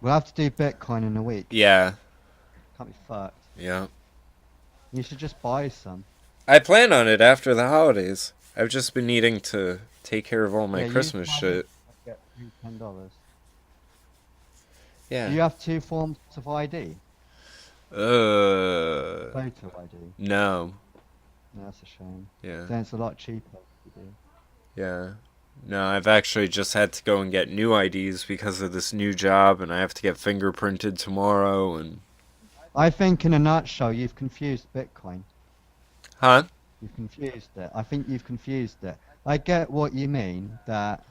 We'll have to do Bitcoin in a week. Yeah, Can't be fucked. yeah. You should just buy some. I plan on it after the holidays. I've just been needing to take care of all my Yeah, use Christmas my link. shit. I'll get you $10. Do Yeah. you have two forms of ID? Uh, Photo ID. no. No, that's a shame. Yeah, Then it's a lot cheaper to do. yeah. No, I've actually just had to go and get new IDs because of this new job, and I have to get fingerprinted tomorrow, and... I think in a nutshell, you've confused Bitcoin. Huh? You've confused it. I think you've confused it. I get what you mean, that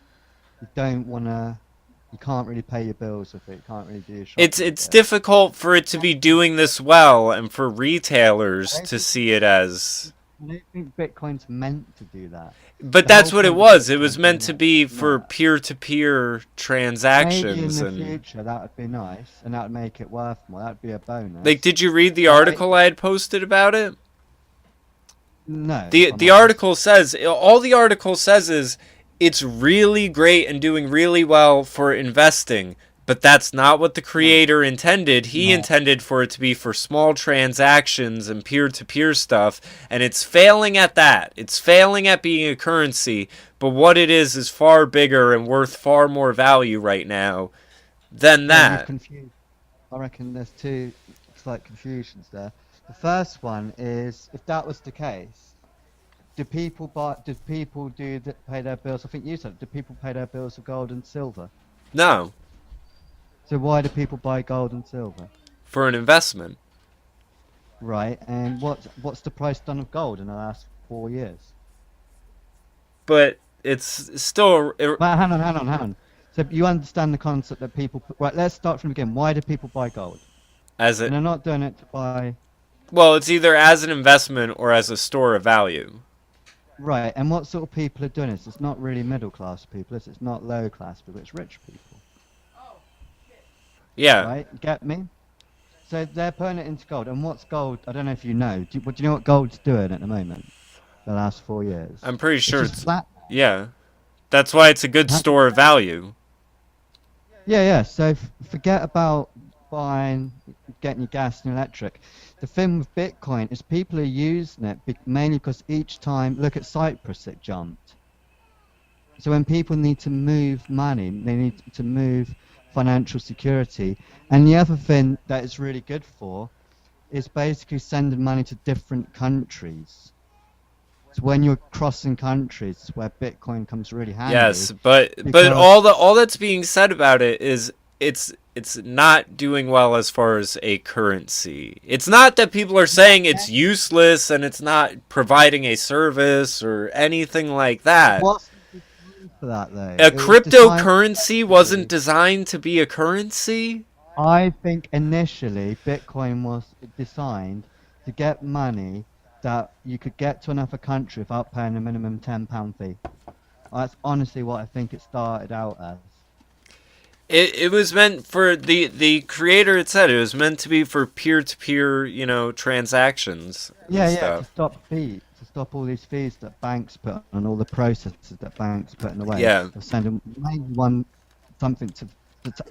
you don't want to, you can't really pay your bills with it, you can't really do your shopping It's with it. difficult for it to be doing this well, and for I retailers don't to think, see it as... I don't think Bitcoin's meant to do that. But The whole that's what it point of was. It was Bitcoin meant being to that, be for no. peer-to-peer Maybe in transactions, the and... future that would be nice, and that would make it worth more. That would be a Like, bonus. did you read the But article I had posted about it? no, if I'm The honest. article says, all the article says is, it's really great and doing really well for investing, but that's not what the No, creator intended. He no. intended for it to be for small transactions and peer-to-peer stuff, and it's failing at that. It's failing at being a currency, but what it is far bigger and worth far more value right now than Yeah, you've that. confused. I reckon there's two slight confusions there. The first one is, if that was the case, do people buy? Did people pay their bills? I think you said, do people pay their bills with gold and silver? No, So why do people buy gold and silver? for an investment. Right, and what's the price done of gold in the last 4 years? But it's still... Well, hang on. So you understand the concept that people... Right, let's start from the beginning. Why do people buy gold? as a... And they're not doing it to buy... Well, it's either as an investment or as a store of value. Right, and what sort of people are doing this? It's not really middle class people, it's not low class people, it's rich people. Yeah, Right? Get me? So they're putting it into gold. And what's gold? I don't know if you know. Do you know what gold's doing at the moment? The last 4 years? I'm pretty It's sure just it's... flat. Yeah. That's why it's a good Huh? store of value. Yeah, yeah. So forget about buying, getting your gas and electric. The thing with Bitcoin is people are using it mainly because each time, look at Cyprus, it jumped. So when people need to move money, they need to move financial security. And the other thing that it's really good for is basically sending money to different countries. So when you're crossing countries, is where Bitcoin comes really handy Yes, but because all that's being said about it is it's not doing well as far as a currency. It's not that people are saying it's useless and it's not providing a service or anything like that. what's designed for that though? A It was designed cryptocurrency wasn't initially. designed to be a currency? I think initially Bitcoin was designed to get money that you could get to another country without paying a minimum £10 fee. That's honestly what I think it started out as. It was meant for the creator. It said it was meant to be for peer to peer, transactions and Yeah, yeah, to stuff. stop fees, to stop all these fees that banks put on all the processes that banks put in the way Yeah, of sending maybe something to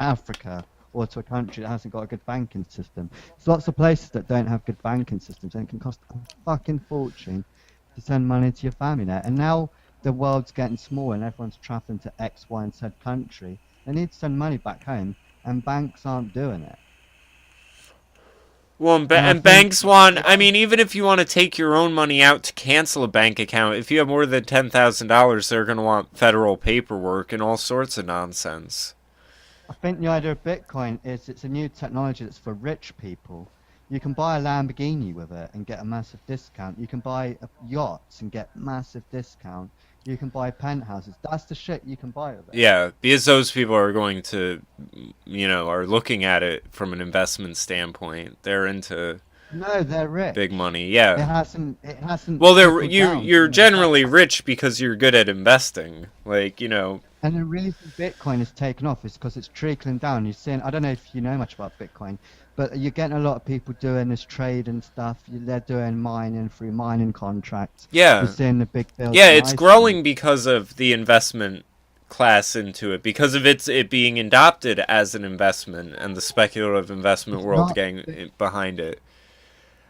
Africa or to a country that hasn't got a good banking system. There's lots of places that don't have good banking systems, and it can cost a fucking fortune to send money to your family there. And now the world's getting smaller and everyone's traveling to X, Y, and Z country. They need to send money back home, and banks aren't doing it. well, And I and think banks want. I mean, even if you want to take your own money out to cancel a bank account, if you have more than $10,000, they're going to want federal paperwork and all sorts of nonsense. I think the idea of Bitcoin is it's a new technology that's for rich people. You can buy a Lamborghini with it and get a massive discount. You can buy yachts and get massive discount. You can buy penthouses. That's the shit you can buy with it. Yeah, because those people are going to, are looking at it from an investment standpoint. They're into No, they're big rich. money. It Yeah. hasn't it hasn't Well, trickled down to you're the middle class. generally rich because you're good at investing. Like. And the reason Bitcoin has taken off is because it's trickling down. You're seeing, I don't know if you know much about Bitcoin, but you're getting a lot of people doing this trade and stuff. They're doing mining through mining contracts. You're Yeah. seeing the big builds Yeah, in it's Iceland. growing because of the investment class into it because of it being adopted as an investment and the speculative investment It's world not. getting behind it.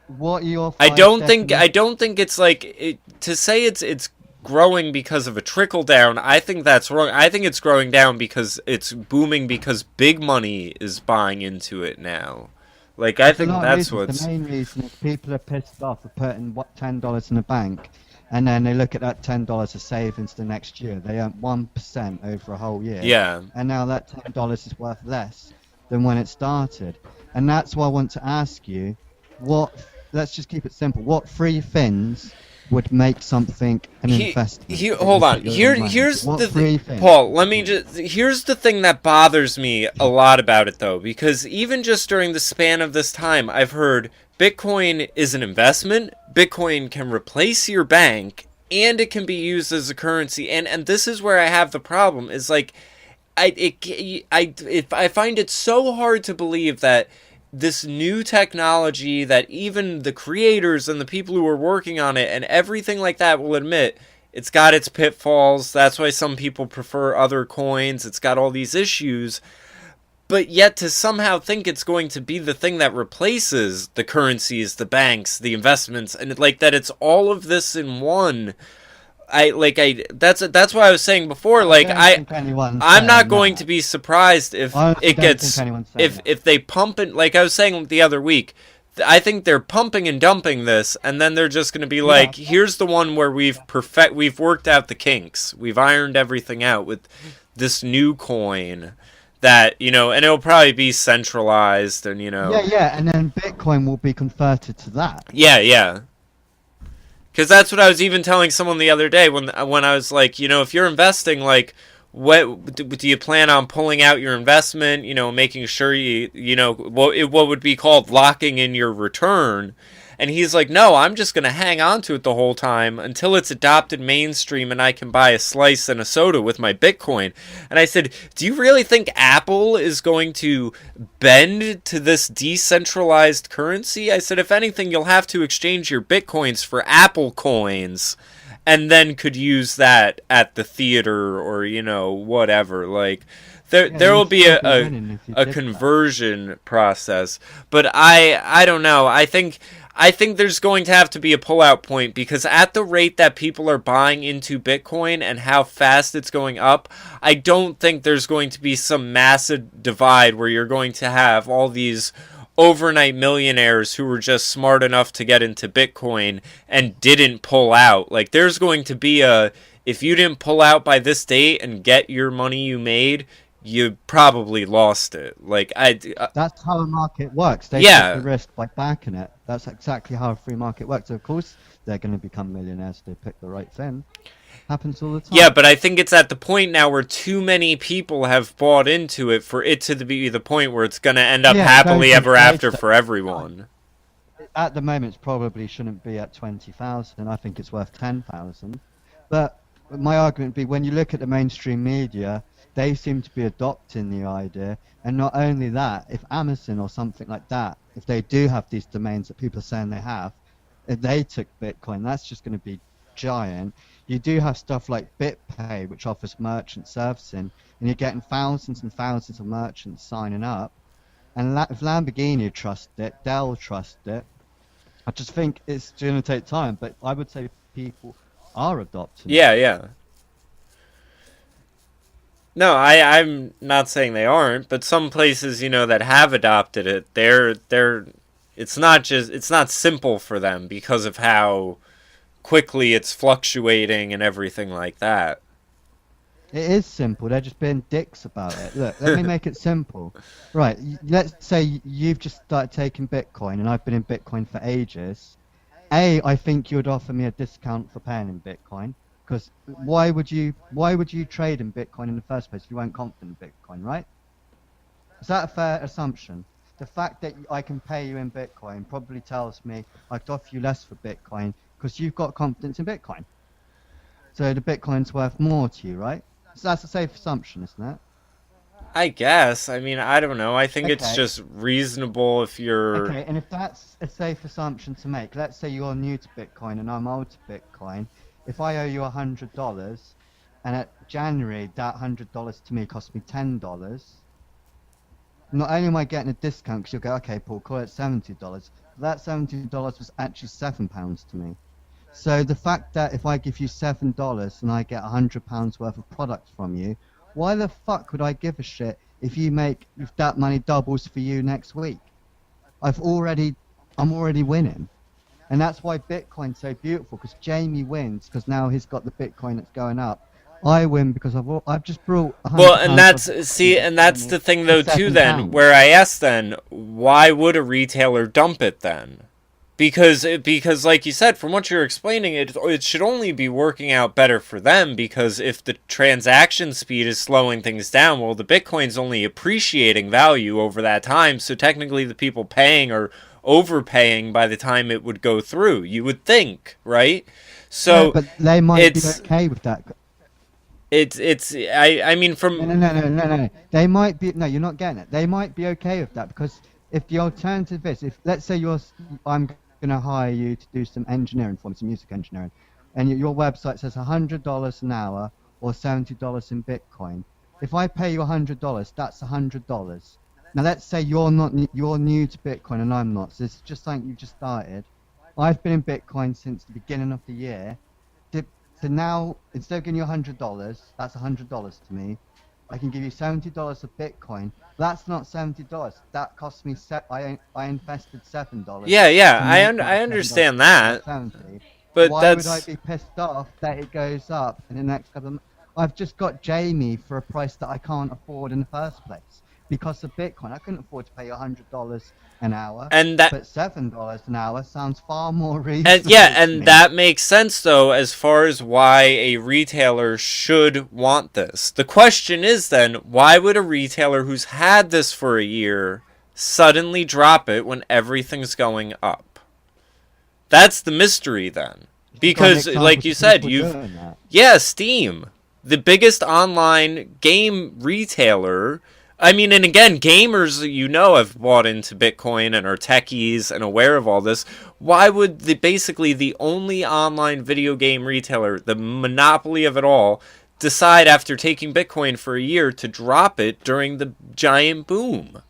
What are your I five don't think definitions? I don't think it's like to say it's growing because of a trickle down. I think that's wrong. I think it's growing down because it's booming because big money is buying into it now. Like I There's a think lot of that's reasons. The what's main reason is people are pissed off for putting $10 in a bank, and then they look at that $10 as savings the next year. They earn 1% over a whole year, yeah. and now that $10 is worth less than when it started. And that's why I want to ask you, let's just keep it simple. What three things would make something an investment that you Hold on. put your money into? Here's What the three things Paul. would Let you me think? just. Here's the thing that bothers me a lot about it, though, because even just during the span of this time, I've heard Bitcoin is an investment. Bitcoin can replace your bank, and it can be used as a currency. And this is where I have the problem. Is like, I find it so hard to believe that this new technology that even the creators and the people who are working on it and everything like that will admit it's got its pitfalls. That's why some people prefer other coins. It's got all these issues. But yet to somehow think it's going to be the thing that replaces the currencies, the banks, the investments, and like that it's all of this in one. That's why I was saying before, I like don't think anyone's I'm not saying going to that. be surprised if I honestly it don't think gets anyone's saying that. if they pump it, like I was saying the other week. I think they're pumping and dumping this, and then they're just going to be Yeah, like, "Here's the one where we've worked out the kinks, we've ironed everything out with this new coin that and it'll probably be centralized, and yeah, and then Bitcoin will be converted to that. yeah, yeah." Because that's what I was even telling someone the other day when I was like, if you're investing, like, what do you plan on pulling out your investment? Making sure what would be called locking in your return. And he's like, no, I'm just going to hang on to it the whole time until it's adopted mainstream and I can buy a slice and a soda with my Bitcoin. And I said, do you really think Apple is going to bend to this decentralized currency? I said, if anything, you'll have to exchange your Bitcoins for Apple coins and then could use that at the theater or, whatever. Like, Yeah, there will you'd be still be winning if you a did that. conversion process. But I don't know. I think there's going to have to be a pullout point because at the rate that people are buying into Bitcoin and how fast it's going up, I don't think there's going to be some massive divide where you're going to have all these overnight millionaires who were just smart enough to get into Bitcoin and didn't pull out. Like there's going to be if you didn't pull out by this date and get your money you made, you probably lost it. Like That's how a market works. They take the yeah. risk by backing it. That's exactly how a free market works. Of course, they're going to become millionaires if they pick the right thing. Happens all the Yeah, time. but I think it's at the point now where too many people have bought into it for it to be the point where it's going to end up Yeah, it's going happily to ever inflate after it. for everyone. At the moment, it probably shouldn't be at 20,000. I think it's worth 10,000. But my argument would be when you look at the mainstream media, they seem to be adopting the idea. And not only that, if Amazon or something like that, if they do have these domains that people are saying they have, if they took Bitcoin, that's just going to be giant. You do have stuff like BitPay, which offers merchant servicing, and you're getting thousands and thousands of merchants signing up. And if Lamborghini trust it, Dell trust it, I just think it's going to take time. But I would say people are adopting it. Yeah, yeah. No, I'm not saying they aren't, but some places, that have adopted it, it's not simple for them because of how quickly it's fluctuating and everything like that. It is simple. They're just being dicks about it. Look, let me make it simple. Right, let's say you've just started taking Bitcoin and I've been in Bitcoin for ages. I think you would offer me a discount for paying in Bitcoin. Because why would you trade in Bitcoin in the first place if you weren't confident in Bitcoin, right? Is that a fair assumption? The fact that I can pay you in Bitcoin probably tells me I could offer you less for Bitcoin because you've got confidence in Bitcoin. So the Bitcoin's worth more to you, right? So that's a safe assumption, isn't it? I guess. I mean, I don't know. I think it's Okay. just reasonable if you're Okay, and if that's a safe assumption to make, let's say you're new to Bitcoin and I'm old to Bitcoin. If I owe you $100 and at January that $100 to me cost me $10. Not only am I getting a discount, because you'll go, okay, Paul, call it $70. That $70 was actually £7 to me. So the fact that if I give you $7 and I get £100 worth of products from you, why the fuck would I give a shit if that money doubles for you next week? I'm already winning. And that's why Bitcoin's so beautiful, because Jamie wins because now he's got the Bitcoin that's going up. I win because I've just brought and that's the thing though too then, where I asked then, why would a retailer dump it then? Because like you said, from what you're explaining, it should only be working out better for them, because if the transaction speed is slowing things down, well, the Bitcoin's only appreciating value over that time, so technically the people paying are overpaying by the time it would go through, you would think, right? So yeah, but they might be okay with that. I mean from... No. They might be... No, you're not getting it. They might be okay with that, because if the alternative is... let's say I'm going to hire you to do some engineering for me, some music engineering, and your website says $100 an hour or $70 in Bitcoin. If I pay you $100, that's $100. Now let's say you're new to Bitcoin and I'm not, so it's just something you just started. I've been in Bitcoin since the beginning of the year. So now, instead of giving you $100, that's $100 to me. I can give you $70 of Bitcoin. That's not $70. That cost me. I invested $7. Yeah. I understand that. 70. But why would I be pissed off that it goes up in the next couple of months? I've just got Jamie for a price that I can't afford in the first place because of Bitcoin. I couldn't afford to pay $100 an hour, but $7 an hour sounds far more reasonable. And that makes sense though, as far as why a retailer should want this. The question is then, why would a retailer who's had this for a year suddenly drop it when everything's going up? That's the mystery then. Because like you said, Steam, the biggest online game retailer. I mean, and again, gamers, have bought into Bitcoin and are techies and aware of all this. Why would basically the only online video game retailer, the monopoly of it all, decide after taking Bitcoin for a year to drop it during the giant boom?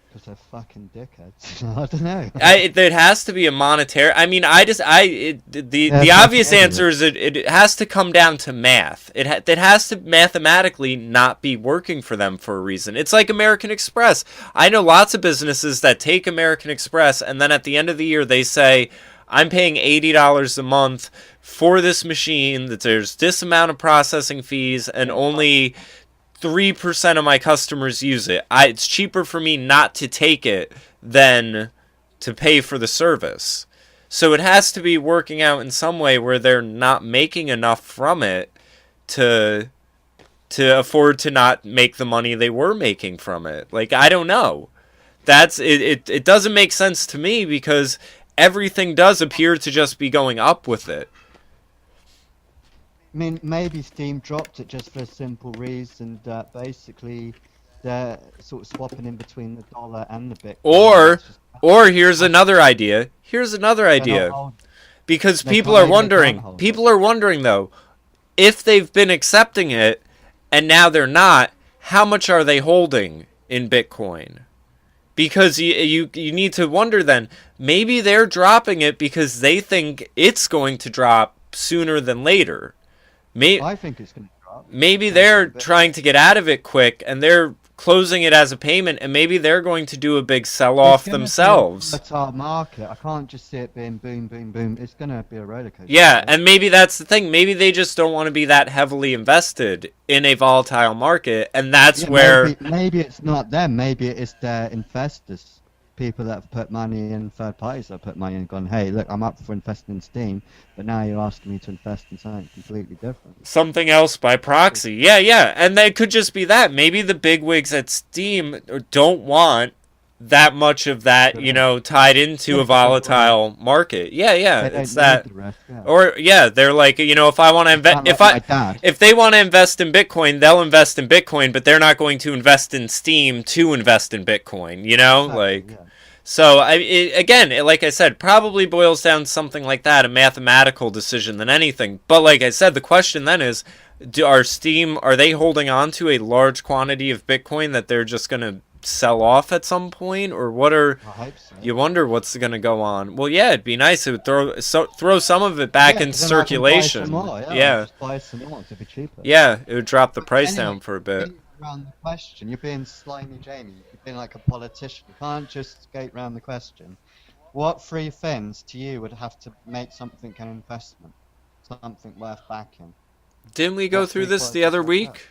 Because they're fucking dickheads. I don't know. There has to be a monetary... I mean, the obvious answer is it has to come down to math. It has to mathematically not be working for them for a reason. It's like American Express. I know lots of businesses that take American Express, and then at the end of the year they say, I'm paying $80 a month for this machine, that there's this amount of processing fees, and only 3% of my customers use it. It's cheaper for me not to take it than to pay for the service. So it has to be working out in some way where they're not making enough from it to afford to not make the money they were making from it. Like, I don't know. It doesn't make sense to me, because everything does appear to just be going up with it. I mean, maybe Steam dropped it just for a simple reason that basically they're sort of swapping in between the dollar and the Bitcoin. Or here's another idea. Because people are wondering though, if they've been accepting it and now they're not, how much are they holding in Bitcoin? Because you need to wonder then, maybe they're dropping it because they think it's going to drop sooner than later. I think it's going to drop. Maybe they're trying to get out of it quick, and they're closing it as a payment, and maybe they're going to do a big sell-off themselves. It's our market. I can't just see it being boom, boom, boom. It's going to be a roller coaster. Yeah, and maybe that's the thing. Maybe they just don't want to be that heavily invested in a volatile market, and that's where... Maybe it's not them. Maybe it's their investors. People that have put money in, third parties that have put money in, and gone, hey, look, I'm up for investing in Steam, but now you're asking me to invest in something completely different. Something else by proxy. Yeah. And they could just be that. Maybe the bigwigs at Steam don't want that much of that, tied into a volatile market. Yeah, it's that. Or they're like, if I want to invest, if they want to invest in Bitcoin, they'll invest in Bitcoin, but they're not going to invest in Steam to invest in Bitcoin. So again, like I said, probably boils down to something like that, a mathematical decision than anything. But like I said, the question then is, Are they holding on to a large quantity of Bitcoin that they're just going to sell off at some point, or what are? I hope so. You wonder what's going to go on. Well, yeah, it'd be nice. It would throw some of it back into 'cause then I can buy circulation. some more, Yeah, just buy some more to be cheaper. yeah, it would drop the price Anyway, down for a bit. around the question, you're being slimy, Jamie. You're being like a politician. You can't just skate around the question. What three things to you would have to make something an investment, something worth backing? Didn't we go What through three this the other qualities like week?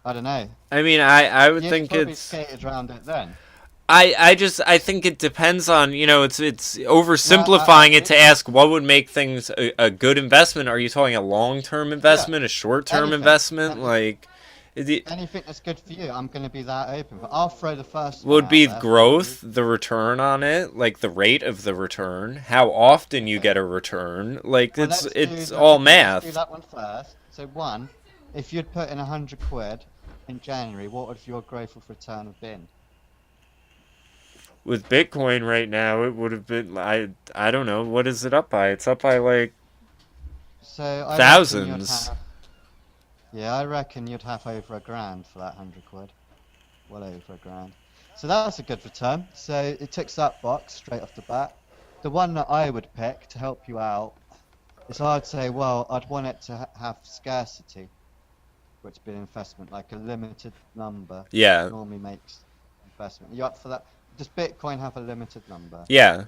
I don't know. I mean, I would You'd think probably it's. skated around it then. I think it depends on, it's oversimplifying it to ask what would make things a good investment. Are you talking a long-term investment, a short-term Anything. investment? Like, Anything that's good for you, I'm going to be that open. But I'll throw the first one would out be there. growth, the return on it, like the rate of the return, how often you get a return. Like, Well, it's all Let's do math. that one first. So one, if you'd put in 100 quid in January, what would your growth of return have been? With Bitcoin right now, it would have been, I don't know, what is it up by? It's up by like So I thousands. I reckon you'd have over $1,000 for that 100 quid. Well over $1,000. So that's a good return. So it ticks that box straight off the bat. The one that I would pick to help you out is I'd say, well, I'd want it to have scarcity, which would be an investment, like a limited number. Yeah. Normally makes investment. You up for that? Does Bitcoin have a limited number? Yeah.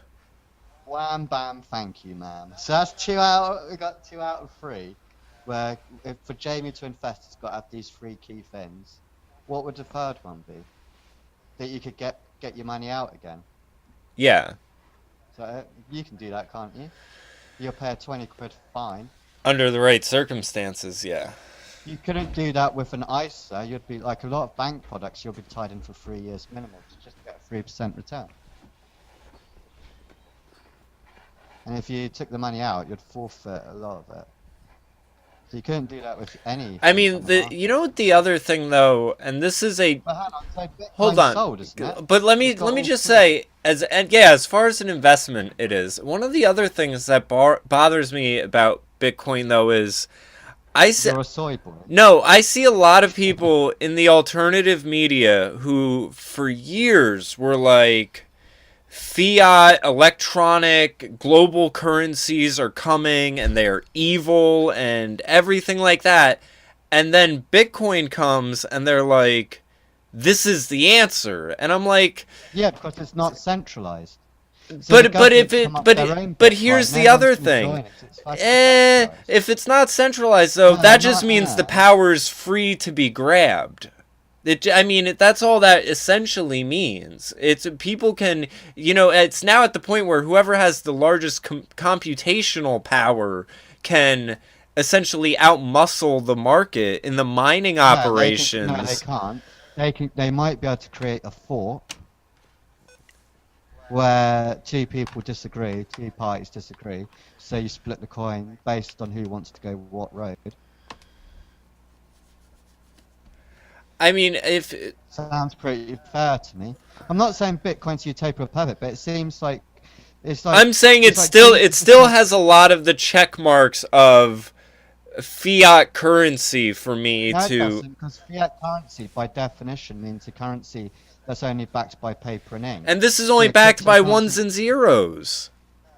Wham bam, thank you, ma'am. So that's 2 out. We got 2 out of 3. Where for Jamie to invest, it's got to have these 3 key things. What would the third one be? That you could get your money out again. Yeah. So you can do that, can't you? You'll pay a 20 quid fine. Under the right circumstances, yeah. You couldn't do that with an ISA. You'd be like a lot of bank products. You'll be tied in for 3 years minimum to just get a 3% return. And if you took the money out, you'd forfeit a lot of it. So you couldn't do that with any. I mean, the other thing though, and this is a But hang on, so Bitcoin's hold on, sold, isn't it? but let me It's got all just 3. say, as far as an investment, it is one of the other things that bothers me about Bitcoin though is You're a soy boy. No, I see a lot of people in the alternative media who for years were like, fiat, electronic, global currencies are coming and they are evil and everything like that. And then Bitcoin comes and they're like, this is the answer. And I'm like, yeah, because it's not centralized. So but here's the other thing. If it's not centralized though, that just means the power's free to be grabbed. That's all that essentially means. It's people can, it's now at the point where whoever has the largest computational power can essentially outmuscle the market in the mining operations. No, they can't. They might be able to create a fork where 2 people disagree, 2 parties disagree, so you split the coin based on who wants to go what road. I mean, Sounds pretty fair to me. I'm not saying Bitcoin's utopia perfect, but it seems like it's like. I'm saying it still has a lot of the check marks of fiat currency for me no, to. it doesn't, because fiat currency, by definition, means a currency that's only backed by paper and ink. And this is only backed by ones and zeros.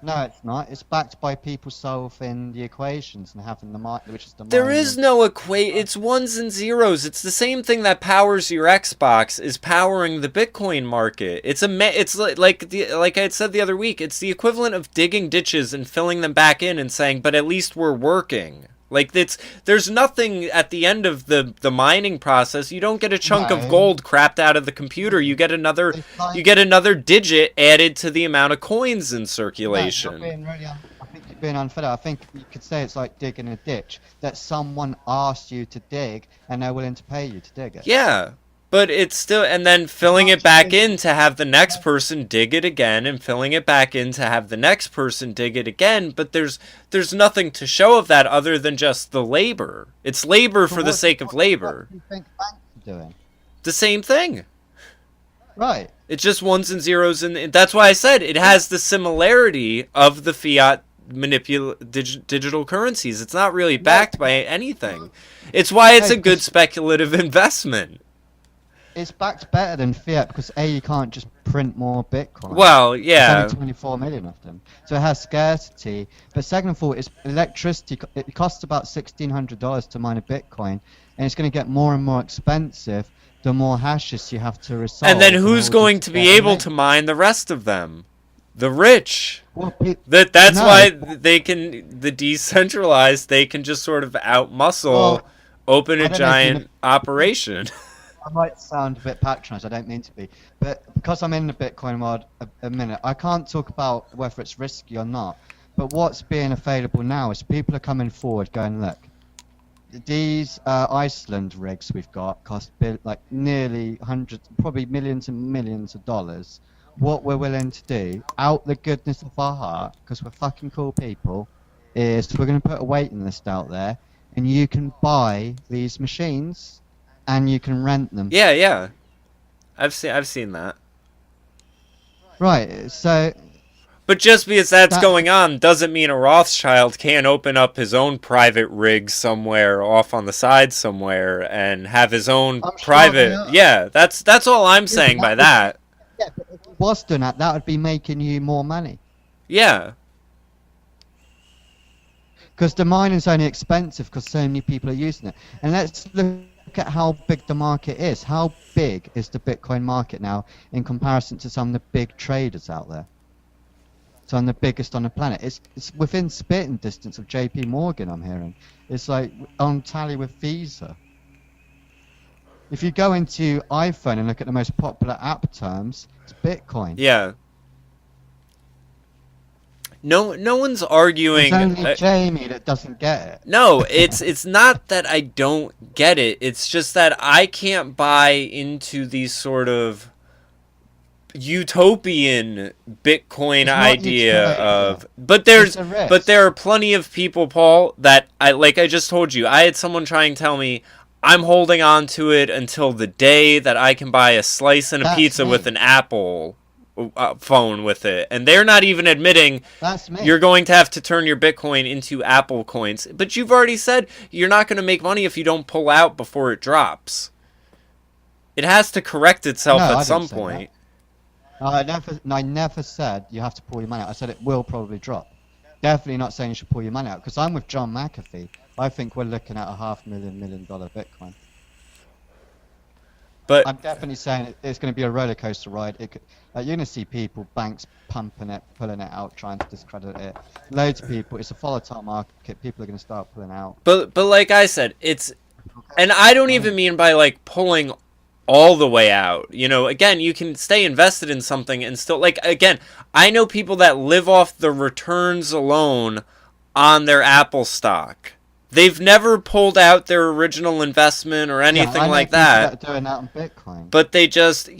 No, it's not. It's backed by people solving the equations and having the which is the. There is no It's ones and zeros. It's the same thing that powers your Xbox is powering the Bitcoin market. It's like I had said the other week. It's the equivalent of digging ditches and filling them back in and saying, "But at least we're working." Like there's nothing at the end of the mining process. You don't get a chunk of gold crapped out of the computer. You get another digit added to the amount of coins in circulation. I think you're being unfair. I think you could say it's like digging a ditch that someone asked you to dig and they're willing to pay you to dig it. Yeah. But it's still, and then filling it back in to have the next person dig it again, and filling it back in to have the next person dig it again. But there's nothing to show of that other than just the labor. It's labor for the sake of labor. What do you think banks are doing? The same thing. Right. It's just ones and zeros, and that's why I said it has the similarity of the fiat digital currencies. It's not really backed by anything. It's why it's a good speculative investment. It's backed better than fiat because A, you can't just print more Bitcoin. Well, yeah. There's only 24 million of them. So it has scarcity. But second of all, it's electricity. It costs about $1,600 to mine a Bitcoin. And it's going to get more and more expensive the more hashes you have to resolve. And then who's going to be able to mine the rest of them? The rich. Well, that's why they can, the decentralized, they can just sort of outmuscle, open a giant operation. I might sound a bit patronized, I don't mean to be, but because I'm in the Bitcoin world a minute, I can't talk about whether it's risky or not, but what's being available now is people are coming forward going, look, these Iceland rigs we've got cost like nearly hundreds, probably millions and millions of dollars. What we're willing to do, out the goodness of our heart, because we're fucking cool people, is we're going to put a waiting list out there, and you can buy these machines and you can rent them. Yeah. I've seen that. Right, so... But just because that's going on doesn't mean a Rothschild can't open up his own private rig somewhere off on the side somewhere and have his own private... Yeah, that's all I'm saying by that. Yeah, but if he was doing that, that would be making you more money. Yeah. Because the mining's only expensive because so many people are using it. And let's look at how big the market is. How big is the Bitcoin market now in comparison to some of the big traders out there? Some of the biggest on the planet. It's within spitting distance of JP Morgan, I'm hearing. It's like on tally with Visa. If you go into iPhone and look at the most popular app terms, it's Bitcoin. Yeah. No one's arguing. It's only Jamie that doesn't get it. No, it's not that I don't get it. It's just that I can't buy into these sort of utopian Bitcoin idea of. But there are plenty of people, Paul, that I just told you. I had someone try and tell me I'm holding on to it until the day that I can buy a slice and a pizza with an Apple phone with it, and they're not even admitting you're going to have to turn your Bitcoin into Apple coins. But you've already said you're not going to make money if you don't pull out before it drops. It has to correct itself at some point. I never said you have to pull your money out. I said it will probably drop. Definitely not saying you should pull your money out, because I'm with John McAfee. I think we're looking at a $500,000 million Bitcoin. But I'm definitely saying it's going to be a roller coaster ride. You're going to see people, banks pumping it, pulling it out, trying to discredit it. Loads of people. It's a volatile market. People are going to start pulling out. But like I said, and I don't even mean by like pulling all the way out. You know, again, you can stay invested in something and still, like, again, I know people that live off the returns alone on their Apple stock. They've never pulled out their original investment or anything like that. Doing that on Bitcoin. But they just,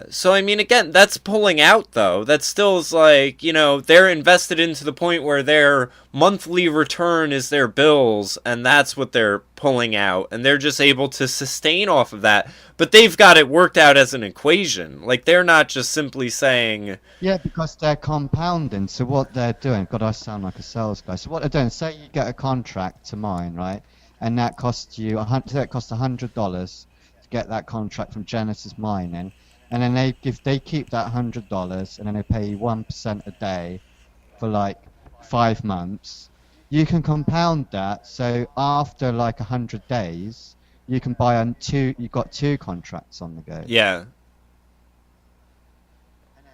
so I mean, again, that's pulling out, though. That still is like, you know, they're invested into the point where their monthly return is their bills, and that's what they're pulling out, and they're just able to sustain off of that. But they've got it worked out as an equation. Like, they're not just simply saying... Yeah, because they're compounding. So what they're doing... God, I sound like a sales guy. So what they're doing, say you get a contract to mine, right? And that costs you... Say it costs $100 to get that contract from Genesis Mining. And then they keep that $100, and then they pay you 1% a day for, like, 5 months. You can compound that, so after like 100 days, you can buy you've got 2 contracts on the go. Yeah.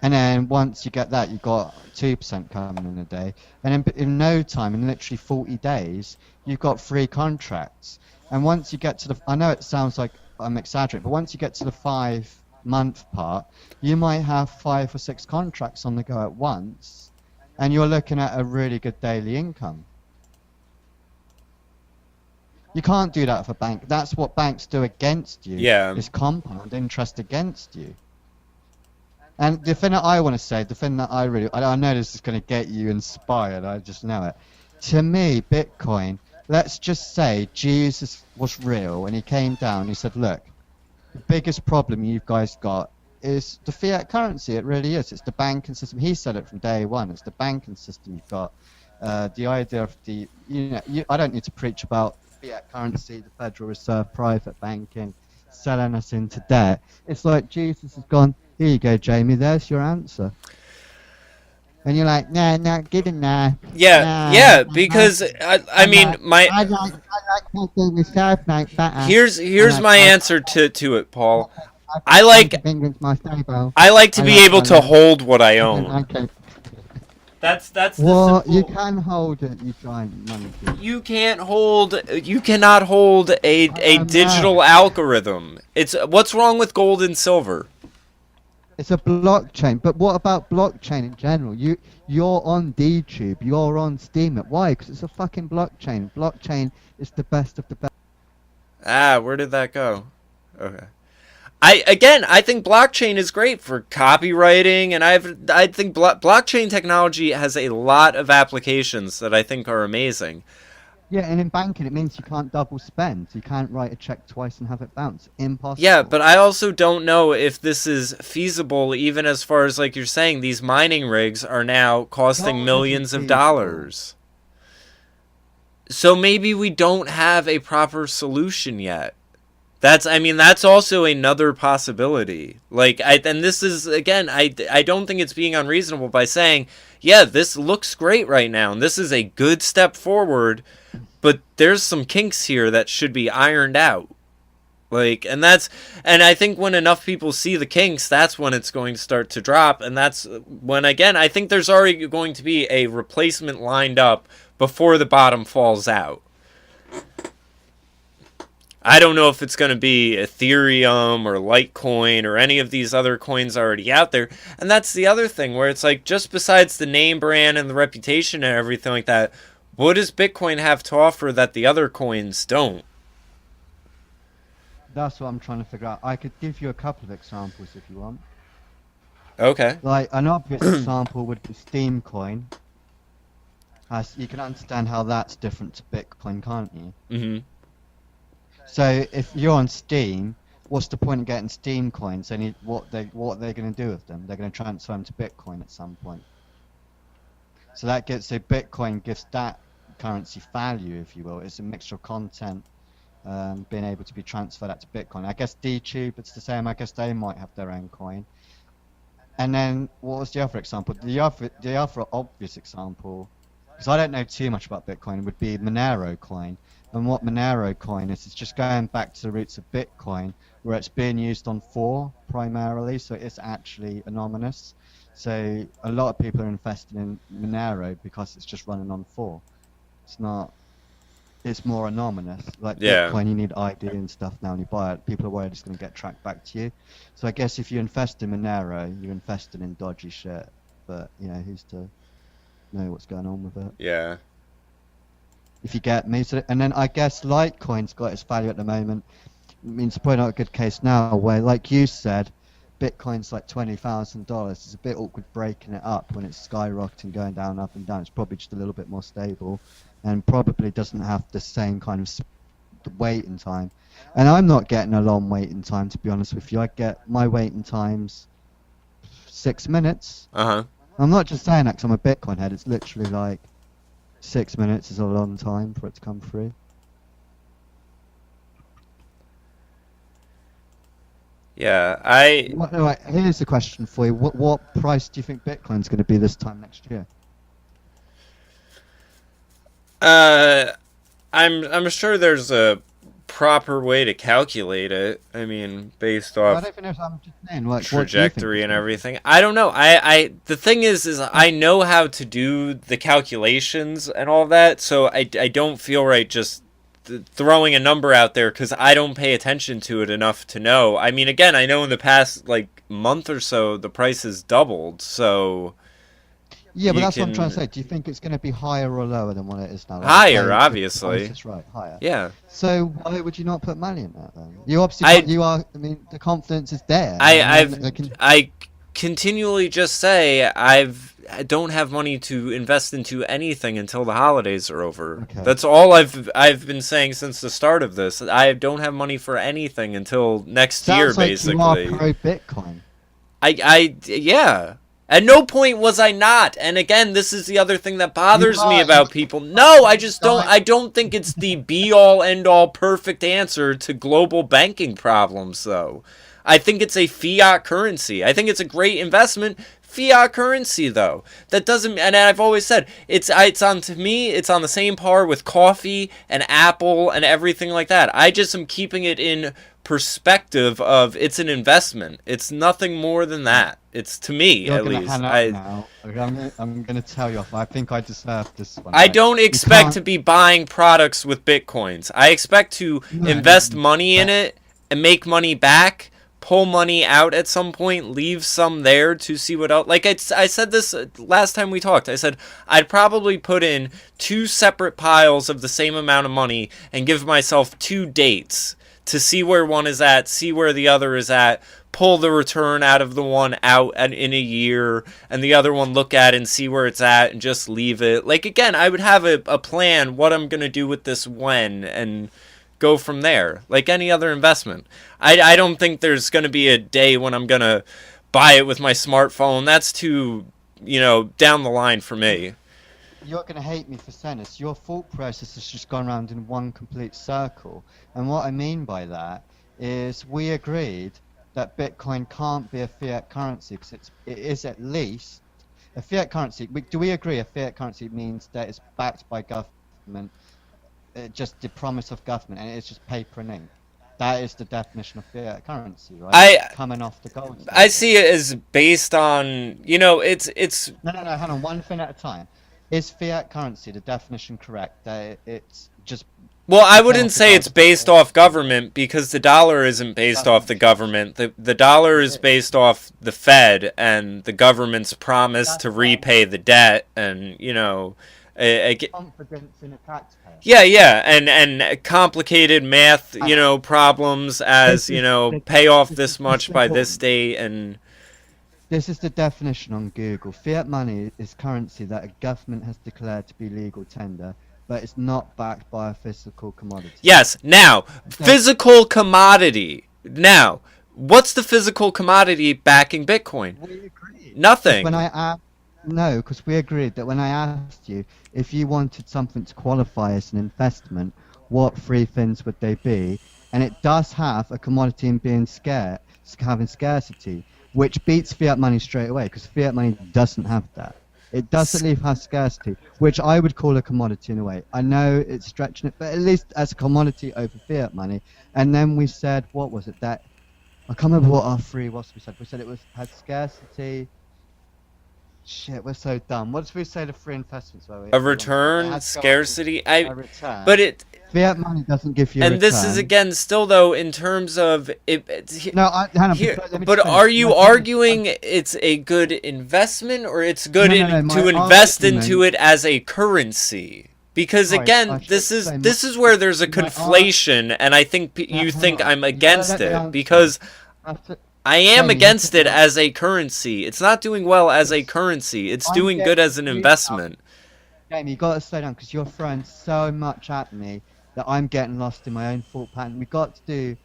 And then once you get that, you've got 2% coming in a day. And then in no time, in literally 40 days, you've got 3 contracts. And once you get to I know it sounds like I'm exaggerating, but once you get to the 5-month part, you might have 5 or 6 contracts on the go at once. And you're looking at a really good daily income. You can't do that for a bank. That's what banks do against you. Yeah. Is compound interest against you. And the thing that I want to say, the thing that I know this is going to get you inspired, I just know it. To me, Bitcoin, let's just say Jesus was real and he came down and he said, look, the biggest problem you guys got is the fiat currency. It really is. It's the banking system. He said it from day one. It's the banking system you've got. The idea of I don't need to preach about fiat currency, the Federal Reserve, private banking, selling us into debt. It's like Jesus has gone, here you go, Jamie, there's your answer. And you're like, nah, not good enough. Yeah, because I mean, I like Federal Reserve note better. here's my answer to it, Paul. I like to be able to hold what I own. That's well, you can hold it, you giant money. You cannot hold a digital algorithm. It's what's wrong with gold and silver? It's a blockchain, but what about blockchain in general? You're on DTube, you're on STEEMIT. Why? Because it's a fucking blockchain. Blockchain is the best of the best. Where did that go? Okay. I think blockchain is great for copywriting, and I think blockchain technology has a lot of applications that I think are amazing. Yeah, and in banking it means you can't double spend. You can't write a check twice and have it bounce. Impossible. Yeah, but I also don't know if this is feasible, even as far as, like you're saying, these mining rigs are now costing millions of dollars. So maybe we don't have a proper solution yet. That's also another possibility. And this is, again, I don't think it's being unreasonable by saying, yeah, this looks great right now, and this is a good step forward, but there's some kinks here that should be ironed out. And I think when enough people see the kinks, that's when it's going to start to drop, and that's when, again, I think there's already going to be a replacement lined up before the bottom falls out. I don't know if it's going to be Ethereum or Litecoin or any of these other coins already out there. And that's the other thing, where it's like, just besides the name brand and the reputation and everything like that, what does Bitcoin have to offer that the other coins don't? That's what I'm trying to figure out. I could give you a couple of examples if you want. Okay. Like, an obvious example would be Steam Coin. You can understand how that's different to Bitcoin, can't you? Mm-hmm. So if you're on Steam, what's the point of getting Steam coins? What they're going to do with them? They're going to transfer them to Bitcoin at some point. So Bitcoin gives that currency value, if you will. It's a mixture of content being able to be transferred out to Bitcoin. I guess DTube, it's the same. I guess they might have their own coin. And then what was the other example? The other obvious example, because I don't know too much about Bitcoin, would be Monero coin. And what Monero coin is, it's just going back to the roots of Bitcoin, where it's being used on 4 primarily, so it's actually anonymous. So a lot of people are invested in Monero because it's just running on 4. It's more anonymous. Like Bitcoin, you need ID and stuff now when you buy it. People are worried it's going to get tracked back to you. So I guess if you invest in Monero, you're invested in dodgy shit. But, who's to know what's going on with it? Yeah. If you get me. And then I guess Litecoin's got its value at the moment. I mean, to point out a good case now where, like you said, Bitcoin's like $20,000. It's a bit awkward breaking it up when it's skyrocketing, going down, up and down. It's probably just a little bit more stable and probably doesn't have the same kind of waiting time. And I'm not getting a long waiting time, to be honest with you. I get my waiting times 6 minutes. Uh-huh. I'm not just saying that because I'm a Bitcoin head. It's literally like 6 minutes is a long time for it to come through. Yeah, Right, here's the question for you. What price do you think Bitcoin's going to be this time next year? I'm sure there's a proper way to calculate it. I mean, based off trajectory and everything. I don't know. The thing is I know how to do the calculations and all that, so I don't feel right just throwing a number out there because I don't pay attention to it enough to know. I mean, again, I know in the past month or so the price has doubled, so yeah, but that's what I'm trying to say. Do you think it's going to be higher or lower than what it is now? Higher, obviously. That's right, higher. Yeah. So why would you not put money in that then? You obviously I mean, the confidence is there. I continually just say I don't have money to invest into anything until the holidays are over. Okay. That's all I've been saying since the start of this. I don't have money for anything until next year, basically. Sounds like you are pro-Bitcoin. Yeah. At no point was I not. And again, this is the other thing that You bothers me are. about people. No, I just don't. I don't think it's the be all end all perfect answer to global banking problems, though. I think it's a fiat currency. I think it's a great investment. Fiat currency, though, that doesn't. And I've always said it's on, to me. It's on the same par with coffee and Apple and everything like that. I just am keeping it in perspective of it's an investment. It's nothing more than that. It's, to me, You're at gonna least. hang up now. I'm gonna tell you off. I think I deserve this one. I Right? don't expect to be buying products with bitcoins. I expect to invest money in it and make money back, pull money out at some point, leave some there to see what else. Like I said this last time we talked. I said I'd probably put in 2 separate piles of the same amount of money and give myself 2 dates to see where one is at, see where the other is at, pull the return out of the one out in a year, and the other one look at and see where it's at and just leave it. Like, again, I would have a plan, what I'm going to do with this when, and go from there, like any other investment. I don't think there's going to be a day when I'm going to buy it with my smartphone. That's too, down the line for me. You're going to hate me for saying this. Your thought process has just gone around in one complete circle. And what I mean by that is we agreed that Bitcoin can't be a fiat currency because it is at least a fiat currency. Do we agree a fiat currency means that it's backed by government, just the promise of government, and it's just paper and ink? That is the definition of fiat currency, right? Coming off the gold standard. I see it as based on, it's... No, hang on, one thing at a time. Is fiat currency, the definition, correct? That it's just... Well, I wouldn't say it's based off government, because the dollar isn't based off the government. The dollar is based off the Fed and the government's promise to repay the debt, and, confidence in a taxpayer. Yeah, and complicated math, problems as, pay off this much by this date, and... This is the definition on Google. Fiat money is currency that a government has declared to be legal tender, but it's not backed by a physical commodity. Yes, now, physical commodity. Now, what's the physical commodity backing Bitcoin? We agreed. Nothing. No, because we agreed that when I asked you if you wanted something to qualify as an investment, what 3 things would they be? And it does have a commodity in being having scarcity, which beats fiat money straight away, because fiat money doesn't have that. It doesn't leave have scarcity, which I would call a commodity in a way. I know it's stretching it, but at least as a commodity over fiat money. And then we said, what was it? That I can't remember what our 3 was. We said it had scarcity. Shit, we're so dumb. What did we say the 3 investments were? A return, scarcity. A return. But fiat money doesn't give you. And a this return. is again still though in terms of it. No, hang on. But are you arguing it's a good investment, or it's good to invest into it as a currency? Because again, this is where there's a conflation, and I think you think I'm against it, because I am against it as a currency. It's not doing well as a currency. It's doing good as an investment. Jamie, you got to slow down, because you're throwing so much at me that I'm getting lost in my own thought pattern. We've got to do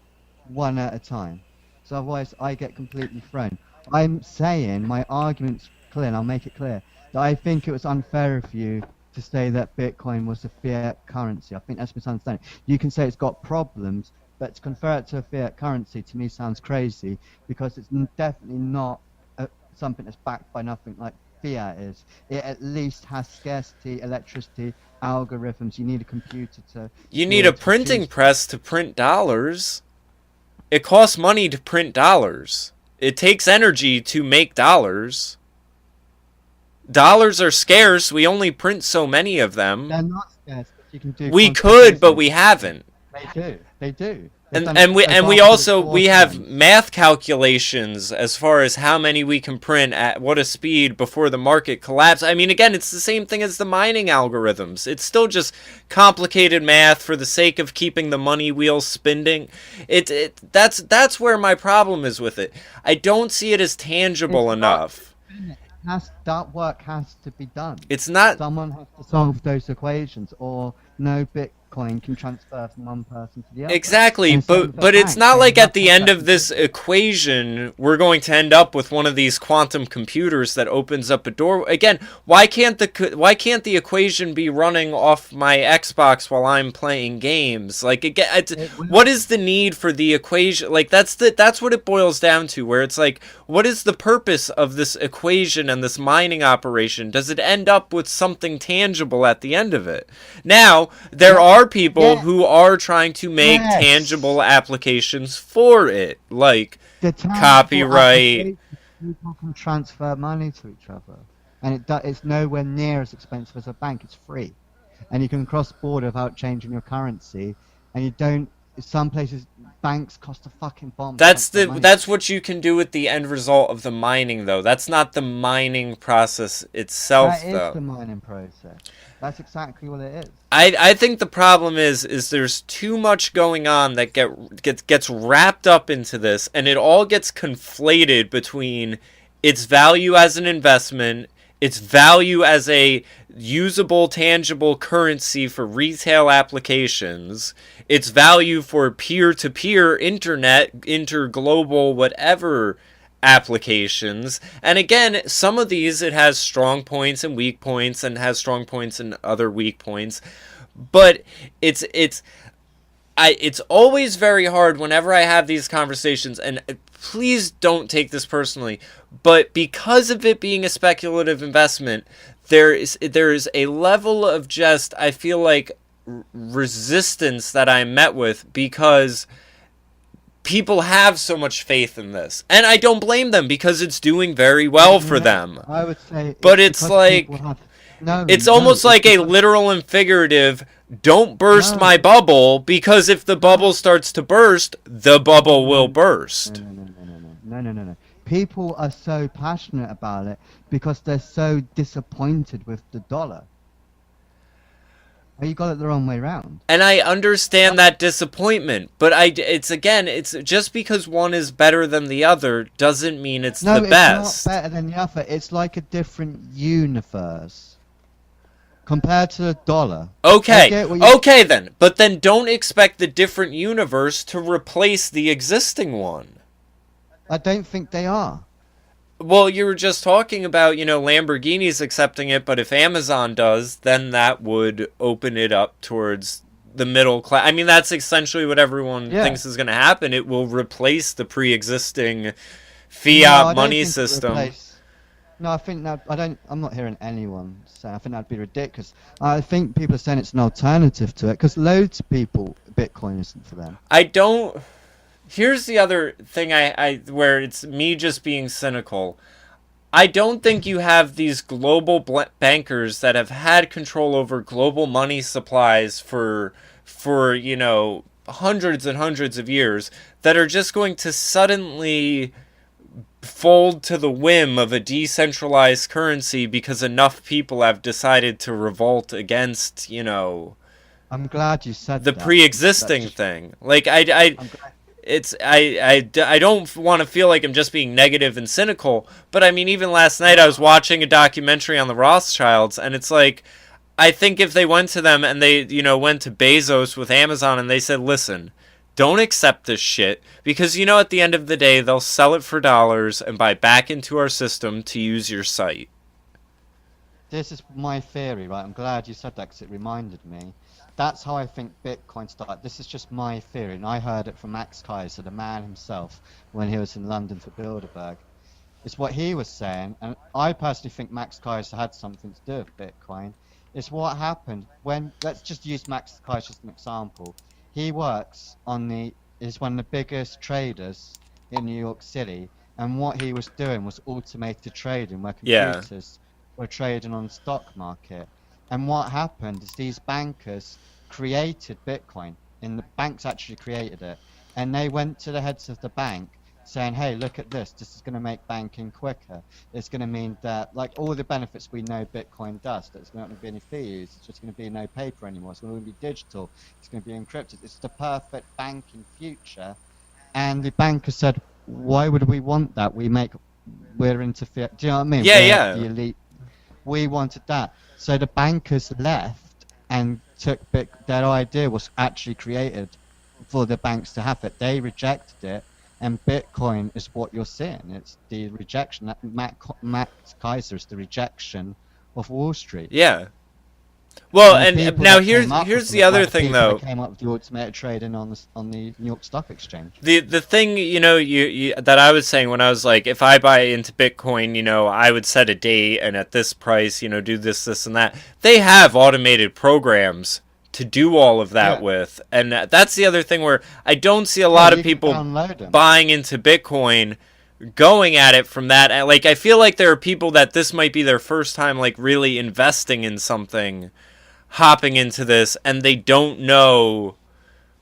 one at a time, so otherwise I get completely thrown. I'm saying my argument's clear, and I'll make it clear, that I think it was unfair of you to say that Bitcoin was a fiat currency. I think that's misunderstanding. You can say it's got problems, but to convert it to a fiat currency to me sounds crazy, because it's definitely not something that's backed by nothing like fiat is. It at least has scarcity, electricity, algorithms. You need a computer to... You need a printing press to print dollars. It costs money to print dollars. It takes energy to make dollars. Dollars are scarce. We only print so many of them. They're not scarce, but you can do... We could, but we haven't. They do. And we have math calculations as far as how many we can print at what a speed before the market collapses. I mean, again, it's the same thing as the mining algorithms. It's still just complicated math for the sake of keeping the money wheel spinning. That's where my problem is with it. I don't see it as tangible enough. That work has to be done. It's not. Someone has to solve those equations, or no Bitcoin can transfer from one person to the other. Exactly, And same with but a it's bank. not They like have at the to end set of this equation we're going to end up with one of these quantum computers that opens up a door. Again, why can't the equation be running off my Xbox while I'm playing games? Like again, what is the need for the equation? Like that's what it boils down to. Where it's like, what is the purpose of this equation and this mining operation? Does it end up with something tangible at the end of it? Now there are people who are trying to make tangible applications for it, like copyright. People can transfer money to each other, and it's nowhere near as expensive as a bank. It's free, and you can cross border without changing your currency, and you don't. Some places, banks cost a fucking bomb. That's what you can do with the end result of the mining, though. That's not the mining process itself, though. That is the mining process. That's exactly what it is. I think the problem is there's too much going on that gets wrapped up into this, and it all gets conflated between its value as an investment, its value as a usable, tangible currency for retail applications, its value for peer-to-peer internet, interglobal, whatever applications. And again, some of these it has strong points and weak points, and has strong points and other weak points. But it's always very hard whenever I have these conversations, and please don't take this personally, but because of it being a speculative investment, there is a level of just, I feel like, resistance that I'm met with, because people have so much faith in this, and I don't blame them, because it's doing very well for them. I would say, but it's like it's almost like a literal and figurative. Don't burst my bubble, because if the bubble starts to burst, the bubble will burst. No. People are so passionate about it because they're so disappointed with the dollar. You got it the wrong way around. And I understand that disappointment, but it's just because one is better than the other doesn't mean it's the best. It's not better than the other. It's like a different universe compared to the dollar. Okay then. But then don't expect the different universe to replace the existing one. I don't think they are. Well, you were just talking about, Lamborghini's accepting it, but if Amazon does, then that would open it up towards the middle class. I mean, that's essentially what everyone thinks is going to happen. It will replace the pre-existing fiat money system. No, I think that I'm not hearing anyone say. I think that'd be ridiculous. I think people are saying it's an alternative to it because loads of people, Bitcoin isn't for them. Here's the other thing where it's me just being cynical. I don't think you have these global bankers that have had control over global money supplies for hundreds and hundreds of years that are just going to suddenly fold to the whim of a decentralized currency because enough people have decided to revolt against, I'm glad you said the pre-existing thing. Like I don't want to feel like I'm just being negative and cynical, but I mean, even last night I was watching a documentary on the Rothschilds, and it's like, I think if they went to them and they, went to Bezos with Amazon and they said, listen, don't accept this shit, because, at the end of the day, they'll sell it for dollars and buy back into our system to use your site. This is my theory, right? I'm glad you said that because it reminded me. That's how I think Bitcoin started. This is just my theory, and I heard it from Max Kaiser, the man himself, when he was in London for Bilderberg. It's what he was saying, and I personally think Max Kaiser had something to do with Bitcoin. It's what happened when, let's just use Max Kaiser as an example. He works is one of the biggest traders in New York City, and what he was doing was automated trading, where computers were trading on the stock market. And what happened is these bankers created Bitcoin, and the banks actually created it. And they went to the heads of the bank saying, hey, look at this. This is going to make banking quicker. It's going to mean that, like, all the benefits we know Bitcoin does, there's not going to be any fees. It's just going to be no paper anymore. It's going to be digital. It's going to be encrypted. It's the perfect banking future. And the bankers said, why would we want that? We're into fiat. Do you know what I mean? Yeah. The elite. We wanted that. So the bankers left and their idea was actually created for the banks to have it. They rejected it, and Bitcoin is what you're seeing. It's the rejection. That Matt Kaiser is the rejection of Wall Street. Yeah. Well, And and now here's the other thing, though. Came up with the automated trading on the New York Stock Exchange. The thing, you know, you that I was saying when I was like, if I buy into Bitcoin, you know, I would set a date and at this price, you know, do this, and that. They have automated programs to do all of that with, and that's the other thing where I don't see a lot of people buying into Bitcoin, going at it from that. Like, I feel like there are people that this might be their first time, like, really investing in something, hopping into this, and they don't know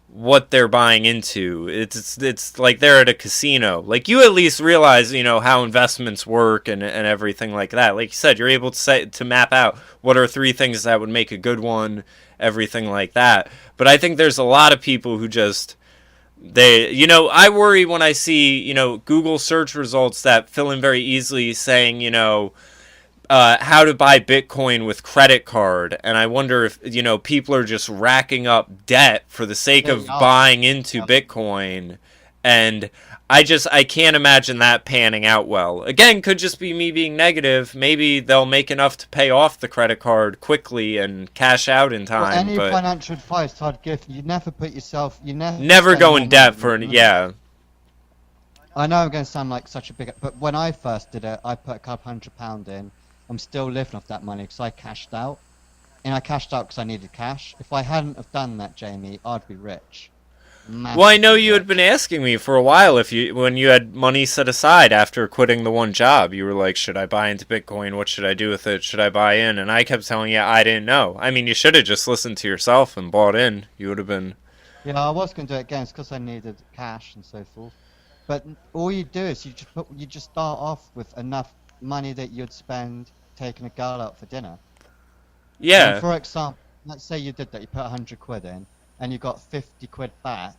what they're buying into. It's like they're at a casino. Like, you at least realize, you know, how investments work and everything like that. Like you said, you're able to map out what are 3 things that would make a good one, everything like that. But I think there's a lot of people who just, you know, I worry when I see, you know, Google search results that fill in very easily saying, you know, how to buy Bitcoin with credit card, and I wonder if, you know, people are just racking up debt for the sake of buying into Bitcoin, and I can't imagine that panning out well. Again, could just be me being negative. Maybe they'll make enough to pay off the credit card quickly and cash out in time. Well, any financial advice I'd give, you never put yourself, never go in debt for yeah. I know I'm going to sound like such a big, but when I first did it, I put a couple £100 in. I'm still living off that money because I cashed out. And I cashed out because I needed cash. If I hadn't have done that, Jamie, I'd be rich. Well, I know you had been asking me for a while when you had money set aside after quitting the one job. You were like, should I buy into Bitcoin? What should I do with it? Should I buy in? And I kept telling you I didn't know. I mean, you should have just listened to yourself and bought in. You would have been... Yeah, I was going to do it again because I needed cash and so forth. But all you do is you just start off with enough money that you'd spend taking a girl out for dinner. Yeah. And for example, let's say you did that, you put 100 quid in, and you got 50 quid back.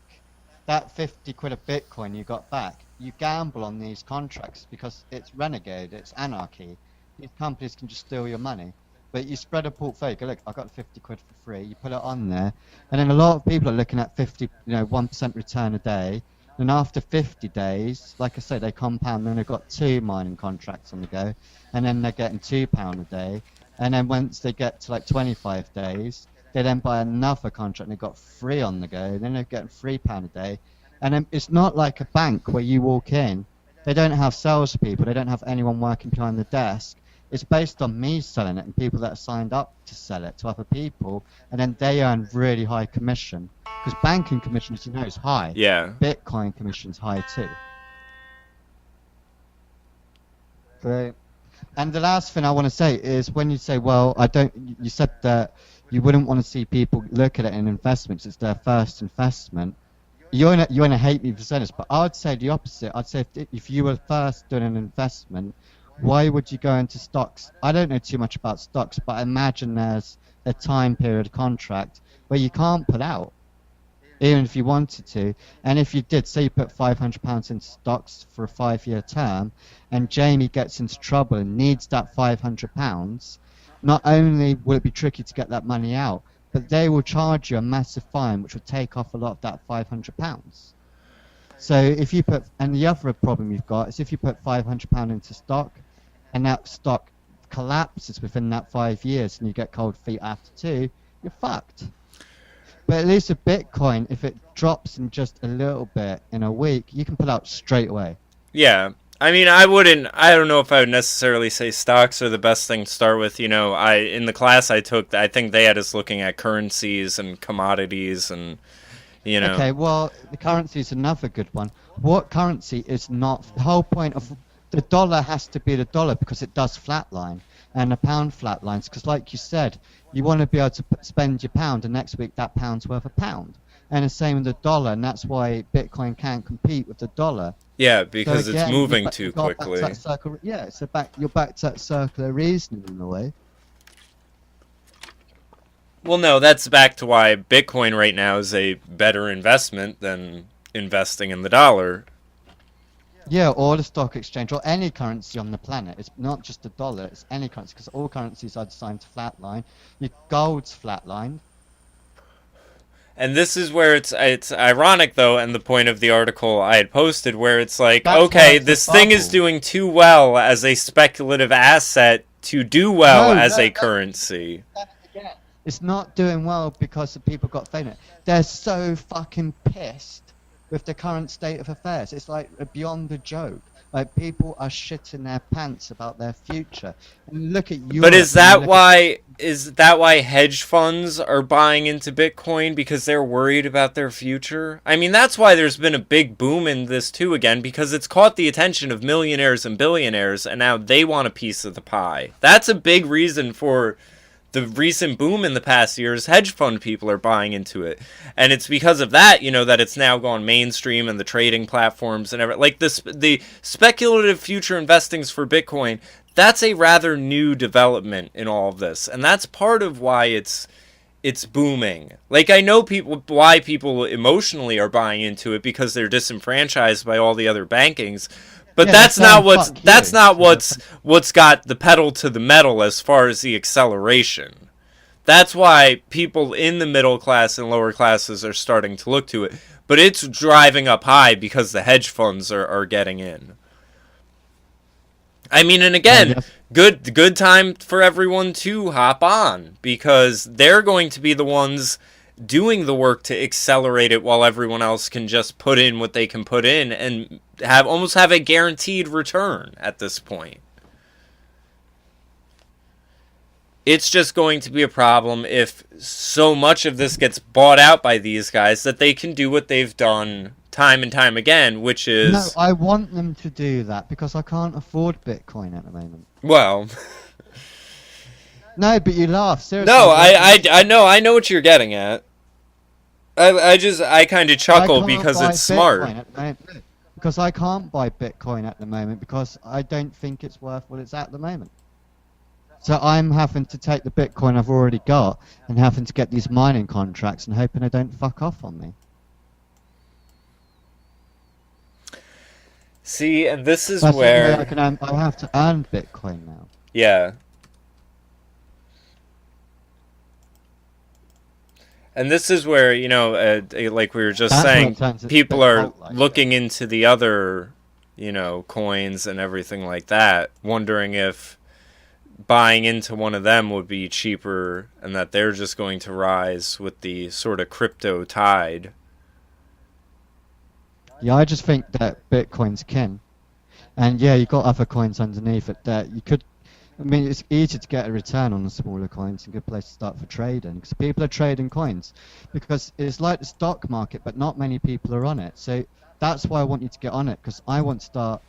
That 50 quid of Bitcoin you got back, you gamble on these contracts because it's renegade, it's anarchy. These companies can just steal your money. But you spread a portfolio, go, look, I got 50 quid for free, you put it on there, and then a lot of people are looking at 1% return a day. And after 50 days, like I say, they compound, then they've got 2 mining contracts on the go, and then they're getting £2 a day. And then once they get to like 25 days, they then buy another contract and they've got 3 on the go, then they're getting £3 a day. And then it's not like a bank where you walk in, they don't have salespeople, they don't have anyone working behind the desk. It's based on me selling it and people that are signed up to sell it to other people, and then they earn really high commission. Because banking commission, as you know, is high. Yeah. Bitcoin commission's high too. Great. And the last thing I want to say is when you say, well, you said that you wouldn't want to see people look at it in investments, it's their first investment. You're gonna hate me for saying this, but I would say the opposite. I'd say if you were first doing an investment, why would you go into stocks? I don't know too much about stocks, but I imagine there's a time period contract where you can't pull out, even if you wanted to. And if you did, say you put £500 into stocks for a 5-year term, and Jamie gets into trouble and needs that £500, not only will it be tricky to get that money out, but they will charge you a massive fine, which will take off a lot of that £500. So if you put, and the other problem you've got is if you put £500 into stock, and that stock collapses within that 5 years, and you get cold feet after 2, you're fucked. But at least with Bitcoin, if it drops in just a little bit in a week, you can pull out straight away. Yeah. I mean, I don't know if I would necessarily say stocks are the best thing to start with. You know, in the class I took, I think they had us looking at currencies and commodities and, you know. Okay, well, the currency is another good one. What currency is not, the whole point of, the dollar has to be the dollar because it does flatline, and the pound flatlines, because like you said, you want to be able to spend your pound, and next week that pound's worth £1. And the same with the dollar, and that's why Bitcoin can't compete with the dollar. Yeah, because so again, it's moving too quickly. Yeah, so you're back to that circular reasoning in a way. Well, no, that's back to why Bitcoin right now is a better investment than investing in the dollar. Yeah, or the stock exchange, or any currency on the planet. It's not just the dollar, it's any currency, because all currencies are designed to flatline. Your gold's flatlined, And this is where it's ironic though, and the point of the article I had posted, where it's like, That's okay, it's this a thing is bubble. doing too well as a speculative asset to do well as a currency. It's not doing well because the people got famous. They're so fucking pissed with the current state of affairs. It's like beyond a joke. Like, people are shitting their pants about their future. And look at Europe. But is that why hedge funds are buying into Bitcoin, because they're worried about their future? I mean, that's why there's been a big boom in this too again, because it's caught the attention of millionaires and billionaires, and now they want a piece of the pie. That's a big reason for the recent boom in the past years. Hedge fund people are buying into it, and it's because of that, you know, that it's now gone mainstream, and the trading platforms and everything. Like the speculative future investings for Bitcoin, that's a rather new development in all of this, and that's part of why it's booming. Like, I know why people emotionally are buying into it, because they're disenfranchised by all the other bankings. But Yeah, that's not saying, what's got the pedal to the metal as far as the acceleration. That's why people in the middle class and lower classes are starting to look to it. But it's driving up high because the hedge funds are getting in. I mean, and again, good time for everyone to hop on, because they're going to be the ones doing the work to accelerate it, while everyone else can just put in what they can put in and almost have a guaranteed return at this point. It's just going to be a problem if so much of this gets bought out by these guys that they can do what they've done time and time again, which is... No, I want them to do that because I can't afford Bitcoin at the moment. Well... No, but you laugh, seriously. No, I know what you're getting at. I kind of chuckle because it's smart. Because I can't buy Bitcoin at the moment because I don't think it's worth what it's at the moment. So I'm having to take the Bitcoin I've already got and having to get these mining contracts and hoping they don't fuck off on me. See, and this is That's where... I have to earn Bitcoin now. Yeah. And this is where, you know, like we were just saying, people are looking into the other, you know, coins and everything like that, wondering if buying into one of them would be cheaper and that they're just going to rise with the sort of crypto tide. Yeah, I just think that Bitcoin's king. And yeah, you got other coins underneath it that you could... I mean, it's easy to get a return on the smaller coins. A good place to start for trading, because people are trading coins. Because it's like the stock market, but not many people are on it. So that's why I want you to get on it, because I want to start...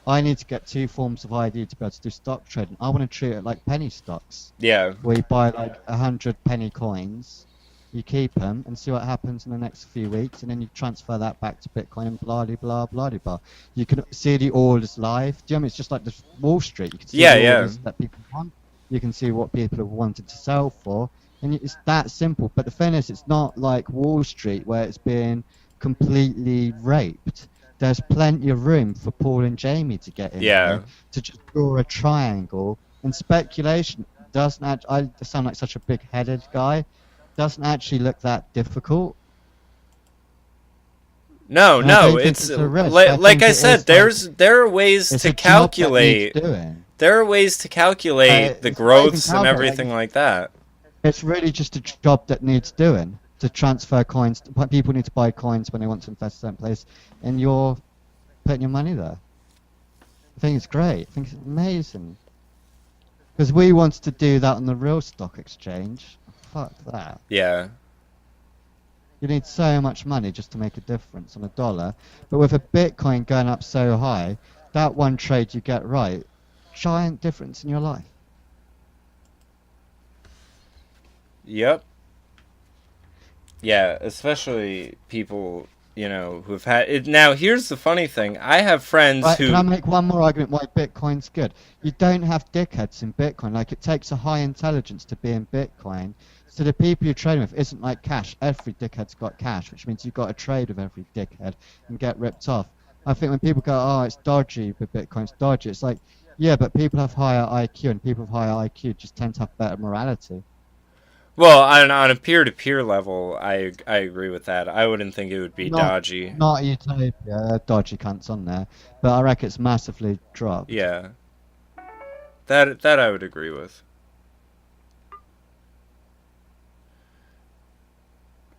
I need to get 2 forms of ID to be able to do stock trading. I want to treat it like penny stocks. Yeah. Where you buy like 100 penny coins, you keep them and see what happens in the next few weeks, and then you transfer that back to Bitcoin and blah blah blah blah. You can see the orders live. Do you know what I mean? It's just like the Wall Street. You can see the orders that people want. You can see what people have wanted to sell for, and it's that simple. But the thing is, it's not like Wall Street where it's been completely raped. There's plenty of room for Paul and Jamie to get in there, to just draw a triangle. And speculation doesn't I sound like such a big-headed guy. Doesn't actually look that difficult. No, it's like I said, there are ways to calculate. There are ways to calculate the growths and everything like that. It's really just a job that needs doing. To transfer coins, people need to buy coins when they want to invest in a certain place, and you're putting your money there. I think it's great. I think it's amazing. Because we wanted to do that on the real stock exchange. Fuck that. Yeah. You need so much money just to make a difference on a dollar. But with a Bitcoin going up so high, that one trade you get right, giant difference in your life. Yep. Yeah, especially people, you know, who've had it. Now, here's the funny thing. I have friends who... Can I make one more argument why Bitcoin's good? You don't have dickheads in Bitcoin. Like, it takes a high intelligence to be in Bitcoin. So the people you're trading with isn't like cash. Every dickhead's got cash, which means you've got to trade with every dickhead and get ripped off. I think when people go, oh, it's dodgy with Bitcoin, it's dodgy. It's like, yeah, but people have higher IQ, and people with higher IQ just tend to have better morality. Well, on a peer-to-peer level, I agree with that. I wouldn't think it would be Not dodgy. not Utopia, dodgy cunts on there, but I reckon it's massively dropped. Yeah, that I would agree with.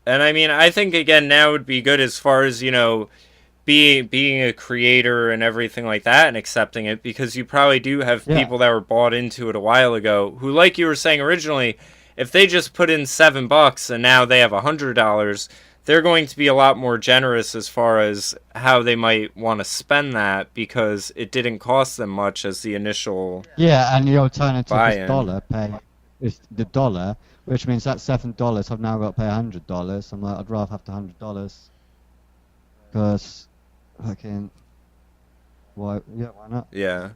And I mean, I think again now would be good as far as being a creator and everything like that and accepting it, because you probably do have people that were bought into it a while ago who, like you were saying originally, if they just put in $7 and now they have $100, they're going to be a lot more generous as far as how they might want to spend that, because it didn't cost them much as the initial And the alternative buy-in. is the dollar, which means that $7 I've now got to pay $100. I'm like, I'd rather have the $100 because fucking why not? Yeah.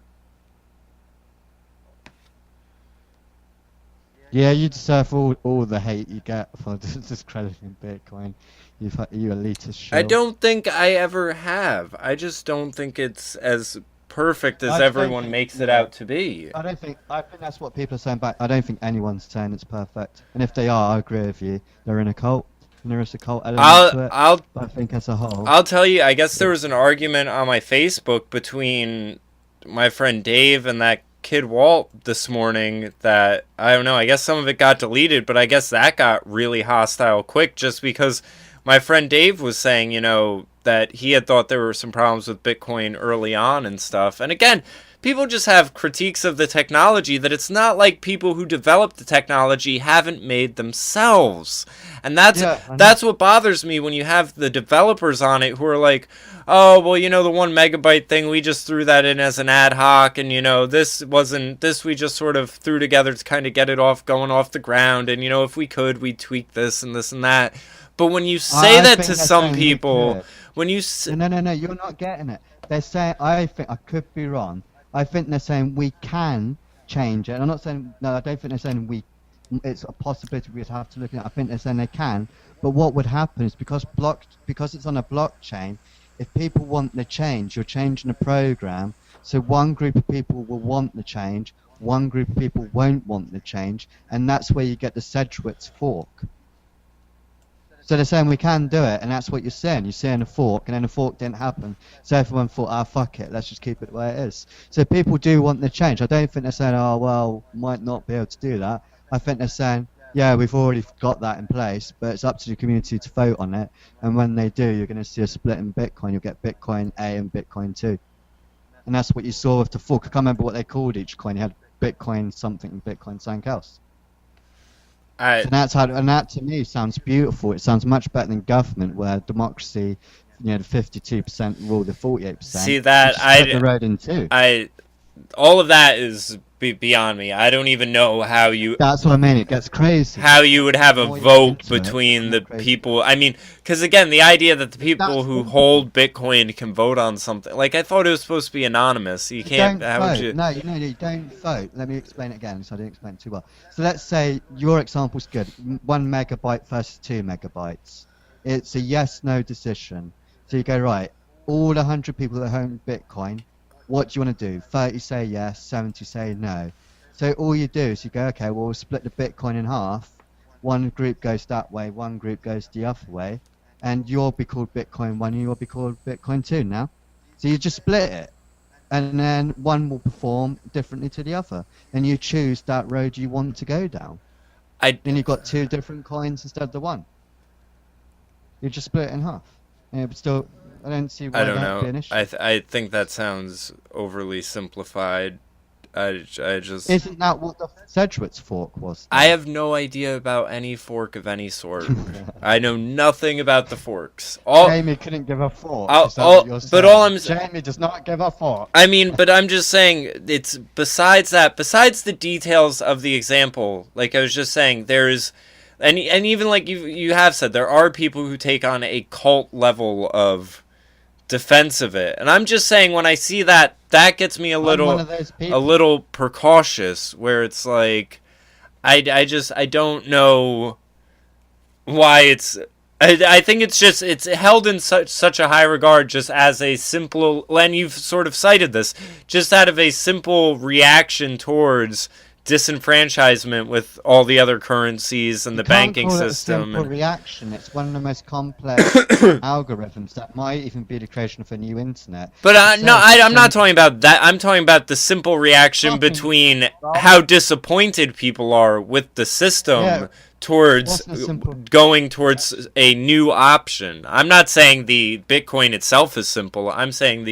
Yeah, you deserve all the hate you get for discrediting Bitcoin. You elitist shit. I don't think I ever have. I just don't think it's as perfect as everyone makes it out to be. I think that's what people are saying back. I don't think anyone's saying it's perfect. And if they are, I agree with you. They're in a cult. And there is a cult element to it. But I think as a whole. I'll tell you, I guess there was an argument on my Facebook between my friend Dave and that kid Walt this morning that, I don't know, I guess some of it got deleted, but I guess that got really hostile quick, just because my friend Dave was saying, that he had thought there were some problems with Bitcoin early on and stuff. And again, people just have critiques of the technology that it's not like people who developed the technology haven't made themselves. And that's what bothers me when you have the developers on it who are like, oh, well, the 1 megabyte thing, we just threw that in as an ad hoc, and this we just sort of threw together to kind of get it going off the ground, and if we could, we'd tweak this and that. But when you say that to some people, when you no, you're not getting it. They're saying, I could be wrong. I think they're saying we can change it. I'm not saying, no, I don't think they're saying it's a possibility we'd have to look at it. I think they're saying they can. But what would happen is because it's on a blockchain, if people want the change, you're changing the program. So one group of people will want the change, one group of people won't want the change, and that's where you get the Sedgwick's fork. So they're saying we can do it, and that's what you're saying. You're saying a fork, and then a fork didn't happen. So everyone thought, fuck it, let's just keep it the way it is. So people do want the change. I don't think they're saying, oh, well, might not be able to do that. I think they're saying, yeah, we've already got that in place, but it's up to the community to vote on it. And when they do, you're going to see a split in Bitcoin. You'll get Bitcoin A and Bitcoin 2. And that's what you saw with the fork. I can't remember what they called each coin. You had Bitcoin something and Bitcoin something else. And that to me sounds beautiful. It sounds much better than government, where democracy, the 52% rule the 48%. See that the road in two. All of that is beyond me. I don't even know how you. That's what I mean. It gets crazy. How you would have a vote between the people. I mean, because again, the idea that the people who hold Bitcoin can vote on something. Like, I thought it was supposed to be anonymous. You can't. How would you? No, you don't vote. Let me explain it again, so I didn't explain it too well. So let's say your example's good. 1 megabyte versus 2 megabytes. It's a yes/no decision. So you go, right, all 100 people that own Bitcoin, what do you want to do? 30 say yes, 70 say no. So all you do is you go, okay, well, we'll split the Bitcoin in half. One group goes that way, one group goes the other way. And you'll be called Bitcoin 1, and you'll be called Bitcoin 2 now. So you just split it. And then one will perform differently to the other. And you choose that road you want to go down. Then you've got 2 different coins instead of the one. You just split it in half. And but still, I don't see why that would be an issue. I think that sounds overly simplified. I just... Isn't that what the Sedgwick's fork was? I have no idea about any fork of any sort. I know nothing about the forks. Jamie couldn't give a fork. Jamie does not give a fork. I mean, but I'm just saying, it's besides the details of the example, like I was just saying, there's... And even like you have said, there are people who take on a cult level of defense of it. And I'm just saying, when I see that gets me a little precautious, where it's like, I don't know why it's... I think it's held in such a high regard just as a simple... And you've sort of cited this, just out of a simple reaction towards disenfranchisement with all the other currencies and You the can't banking call it a system. simple And reaction. It's one of the most complex algorithms that might even be the creation of a new internet. but You no, say it's a I'm not simple talking about that. I'm talking about the simple reaction fucking between well, how disappointed people are with the yeah. system towards What's the simple? going towards a new option. I'm not saying the Bitcoin itself is simple. I'm saying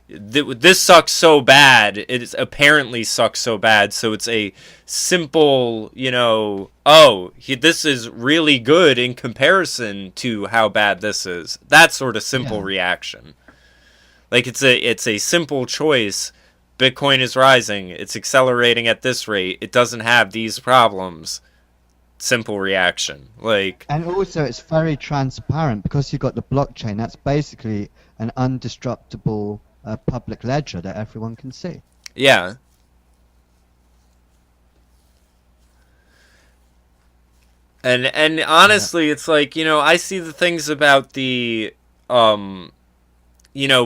this sucks so bad. It apparently sucks so bad. So it's a simple, this is really good in comparison to how bad this is. That sort of simple Yeah. reaction. Like it's a simple choice. Bitcoin is rising. It's accelerating at this rate. It doesn't have these problems. Simple reaction. Like, And also, it's very transparent because you've got the blockchain. That's basically an undestructible public ledger that everyone can see. yeah. And Yeah. honestly, it's like, I see the things about the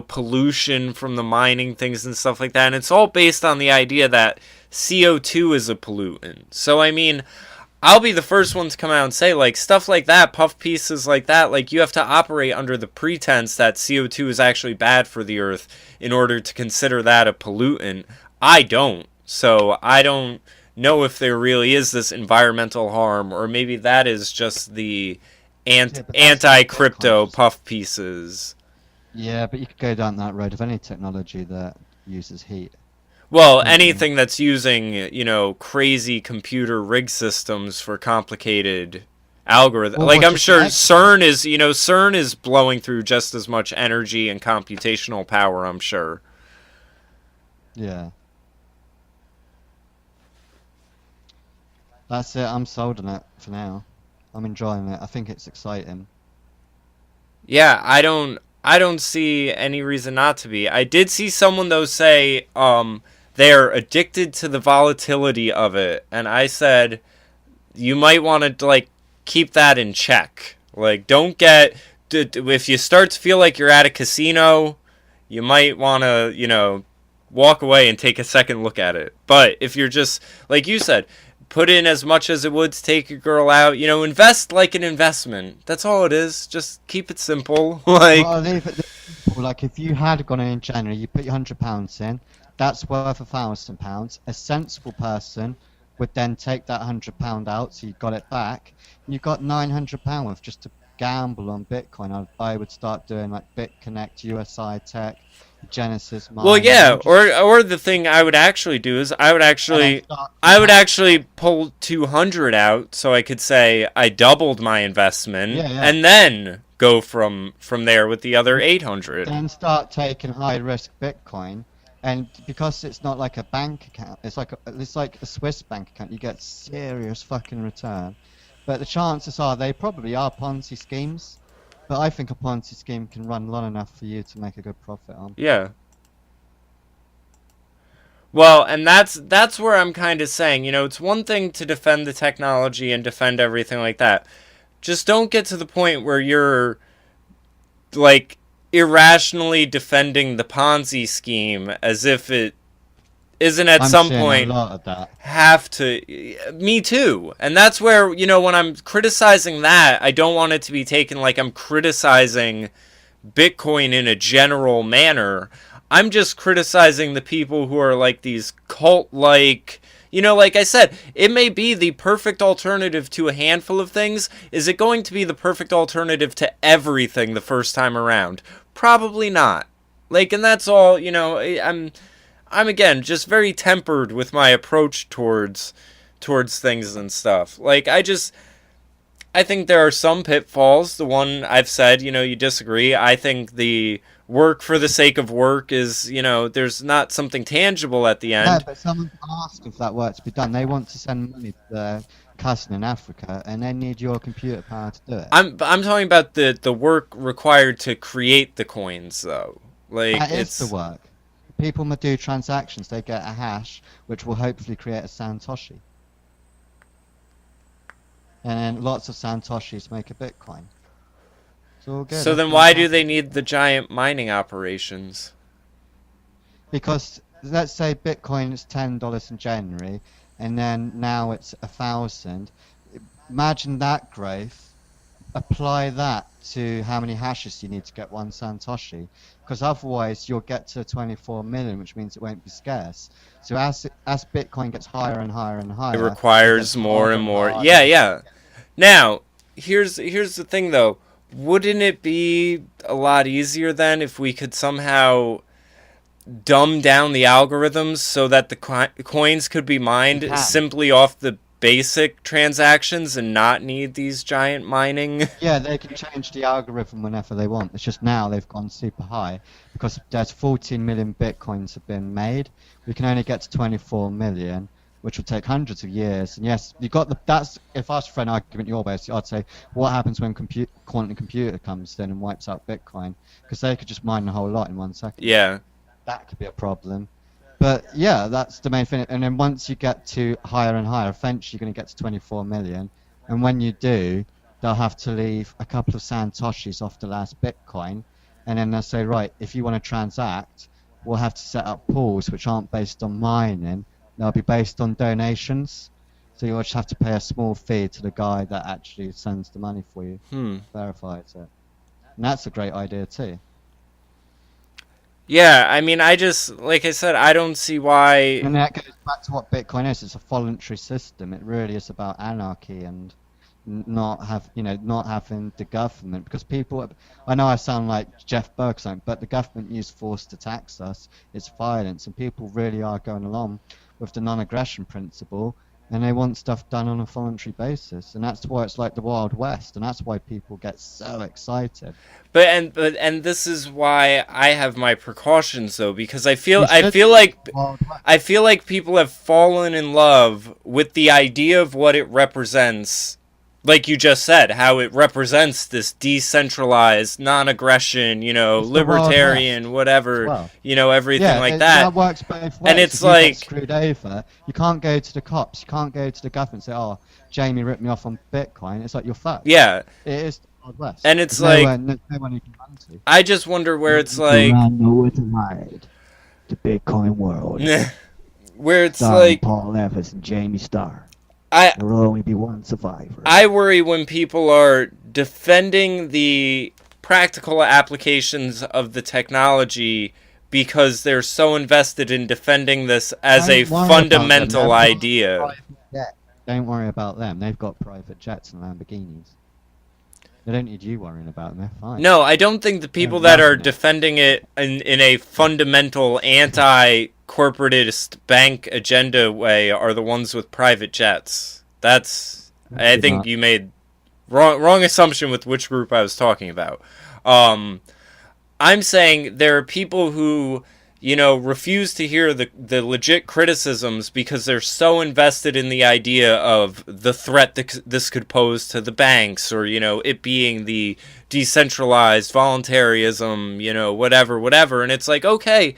pollution from the mining things and stuff like that, and it's all based on the idea that CO2 is a pollutant. So I mean, I'll be the first one to come out and say, like, stuff like that, puff pieces like that, like, you have to operate under the pretense that CO2 is actually bad for the earth in order to consider that a pollutant. I don't. So I don't know if there really is this environmental harm, or maybe that is just the Yeah, but that's not Bitcoin. anti-crypto puff pieces. Yeah, but you could go down that road of any technology that uses heat. Well, Maybe. anything that's using, crazy computer rig systems for complicated algorithms. Well, Like, what I'm is sure the CERN is blowing through just as much energy and computational power, I'm sure. Yeah. That's it. I'm sold on it for now. I'm enjoying it. I think it's exciting. Yeah, I don't see any reason not to be. I did see someone though say they're addicted to the volatility of it, and I said you might want to like keep that in check. Like, don't get if you start to feel like you're at a casino, you might want to, walk away and take a second look at it. But if you're just like you said, put in as much as it would to take a girl out, invest like an investment. That's all it is. Just keep it simple. Well, Like, I'll leave it this simple. Like, if you had gone in January, you put your £100 in, that's worth £1,000. A sensible person would then take that £100 out, so you got it back. And you got £900 worth just to gamble on Bitcoin. I would start doing like BitConnect, USI Tech, Genesis well, Mining, yeah, or the thing I would actually do is and then start I would compounding. actually pull 200 out so I could say I doubled my investment Yeah, yeah. and then go from there with the other 800. Then start taking high risk Bitcoin, and because it's not like a bank account, it's like a Swiss bank account. You get serious fucking return, but the chances are they probably are Ponzi schemes. But I think a Ponzi scheme can run long enough for you to make a good profit on. Yeah. Well, and that's where I'm kind of saying, it's one thing to defend the technology and defend everything like that. Just don't get to the point where you're like irrationally defending the Ponzi scheme as if it isn't at I'm some seeing a point lot of that. have to. Me too. And that's where, when I'm criticizing that, I don't want it to be taken like I'm criticizing Bitcoin in a general manner. I'm just criticizing the people who are like these cult like, like I said, it may be the perfect alternative to a handful of things. Is it going to be the perfect alternative to everything the first time around? Probably not. Like, and that's all, I'm again just very tempered with my approach towards things and stuff. Like, I think there are some pitfalls. The one I've said, you disagree. I think the work for the sake of work is, there's not something tangible at the Yeah, end. but someone asked if that work to be done. They want to send money to their cousin in Africa, and they need your computer power to do it. I'm talking about the work required to create the coins though. Like, That is the it's work. People do transactions. They get a hash, which will hopefully create a Satoshi. And then lots of Satoshis make a Bitcoin. It's all good. so then Everyone's why do happy. they need the giant mining operations? Because let's say Bitcoin is $10 in January, and then now it's 1,000. Imagine that growth. Apply that to how many hashes you need to get one Satoshi, because otherwise you'll get to 24 million, which means it won't be scarce. So as Bitcoin gets higher and higher and higher, it requires more and more. Yeah, yeah. Now, here's the thing though. Wouldn't it be a lot easier then if we could somehow dumb down the algorithms so that the coins could be mined simply off the basic transactions and not need these giant mining? Yeah, they can change the algorithm whenever they want. It's just now they've gone super high because there's 14 million bitcoins have been made. We can only get to 24 million, which will take hundreds of years. And yes, you got the. That's if I was to throw an argument your way, I'd say what happens when quantum computer comes in and wipes out Bitcoin, because they could just mine the whole lot in 1 second. Yeah, that could be a problem. But yeah, that's the main thing. And then once you get to higher and higher, eventually you're going to get to 24 million. And when you do, they'll have to leave a couple of Satoshis off the last Bitcoin. And then they'll say, right, if you want to transact, we'll have to set up pools which aren't based on mining. They'll be based on donations. So you'll just have to pay a small fee to the guy that actually sends the money for you, verifies it. And that's a great idea too. Yeah, I mean, like I said, I don't see why. And that goes back to what Bitcoin is. It's a voluntary system. It really is about anarchy and not having the government, because people. I know I sound like Jeff Berg, but the government use force to tax us. It's violence, and people really are going along with the non-aggression principle, and they want stuff done on a voluntary basis, and that's why it's like the Wild West, and that's why people get so excited. But this is why I have my precautions though, because I feel like people have fallen in love with the idea of what it represents. Like you just said, how it represents this decentralized, non-aggression, libertarian, whatever, everything like that. That works both ways. And it's if you like get screwed over, you can't go to the cops, you can't go to the government and say, "Oh, Jamie ripped me off on Bitcoin." It's like you're fucked. Yeah, it is the Wild West. And it's there's like no one you can run to. I just wonder where it's like nowhere to hide. The Bitcoin world. Where it's like P.LEVI and Jamie Starr. There will only be one survivor. I worry when people are defending the practical applications of the technology because they're so invested in defending this as a fundamental idea. Don't worry about them. They've got private jets and Lamborghinis. They don't need you worrying about them. They're fine. No, I don't think the people that are defending it in a fundamental anti-corporatist bank agenda way are the ones with private jets. I think you made wrong assumption with which group I was talking about. I'm saying there are people who, refuse to hear the legit criticisms because they're so invested in the idea of the threat that this could pose to the banks, or, it being the decentralized voluntarism, whatever. And it's like, okay,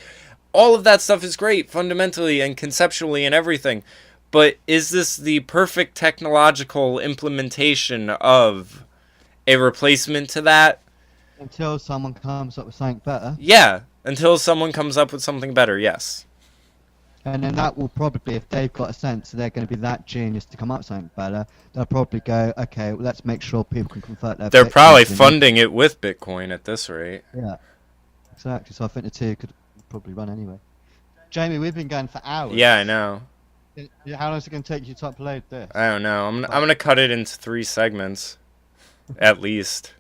all of that stuff is great fundamentally and conceptually and everything. But is this the perfect technological implementation of a replacement to that? Until someone comes up with something better. Yeah, until someone comes up with something better, yes. And then that will probably, if they've got a sense that they're going to be that genius to come up with something better, they'll probably go, okay, well, let's make sure people can convert their They're probably funding it with Bitcoin at this rate. Yeah, exactly. So I think the two could probably run anyway. Jamie, we've been going for hours. Yeah, I know. How long is it going to take you to upload this? I don't know. I'm going to cut it into 3 segments, at least.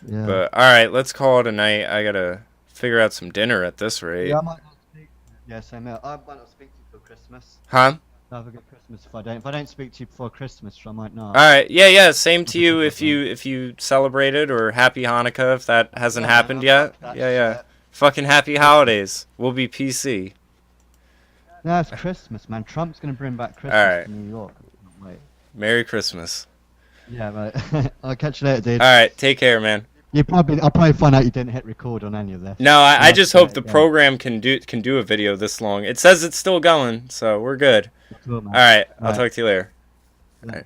Yeah. But alright, let's call it a night. I gotta figure out some dinner at this rate. Yeah, I might not speak. Yeah, same here. I might not speak to you before Christmas. Huh? Have a good Christmas if I don't. If I don't speak to you before Christmas, I might not. Alright, yeah, same to you if you celebrated, or happy Hanukkah if that hasn't happened yet. Yeah. Fucking happy holidays. We'll be PC. No, it's Christmas, man. Trump's gonna bring back Christmas to New York. Wait. Merry Christmas. Yeah, right. I'll catch you later, dude. Alright, take care, man. I'll probably find out you didn't hit record on any of this. No, I just hope the program can do a video this long. It says it's still going, so we're good. Cool, man. Alright, I'll talk to you later. Yeah. Alright.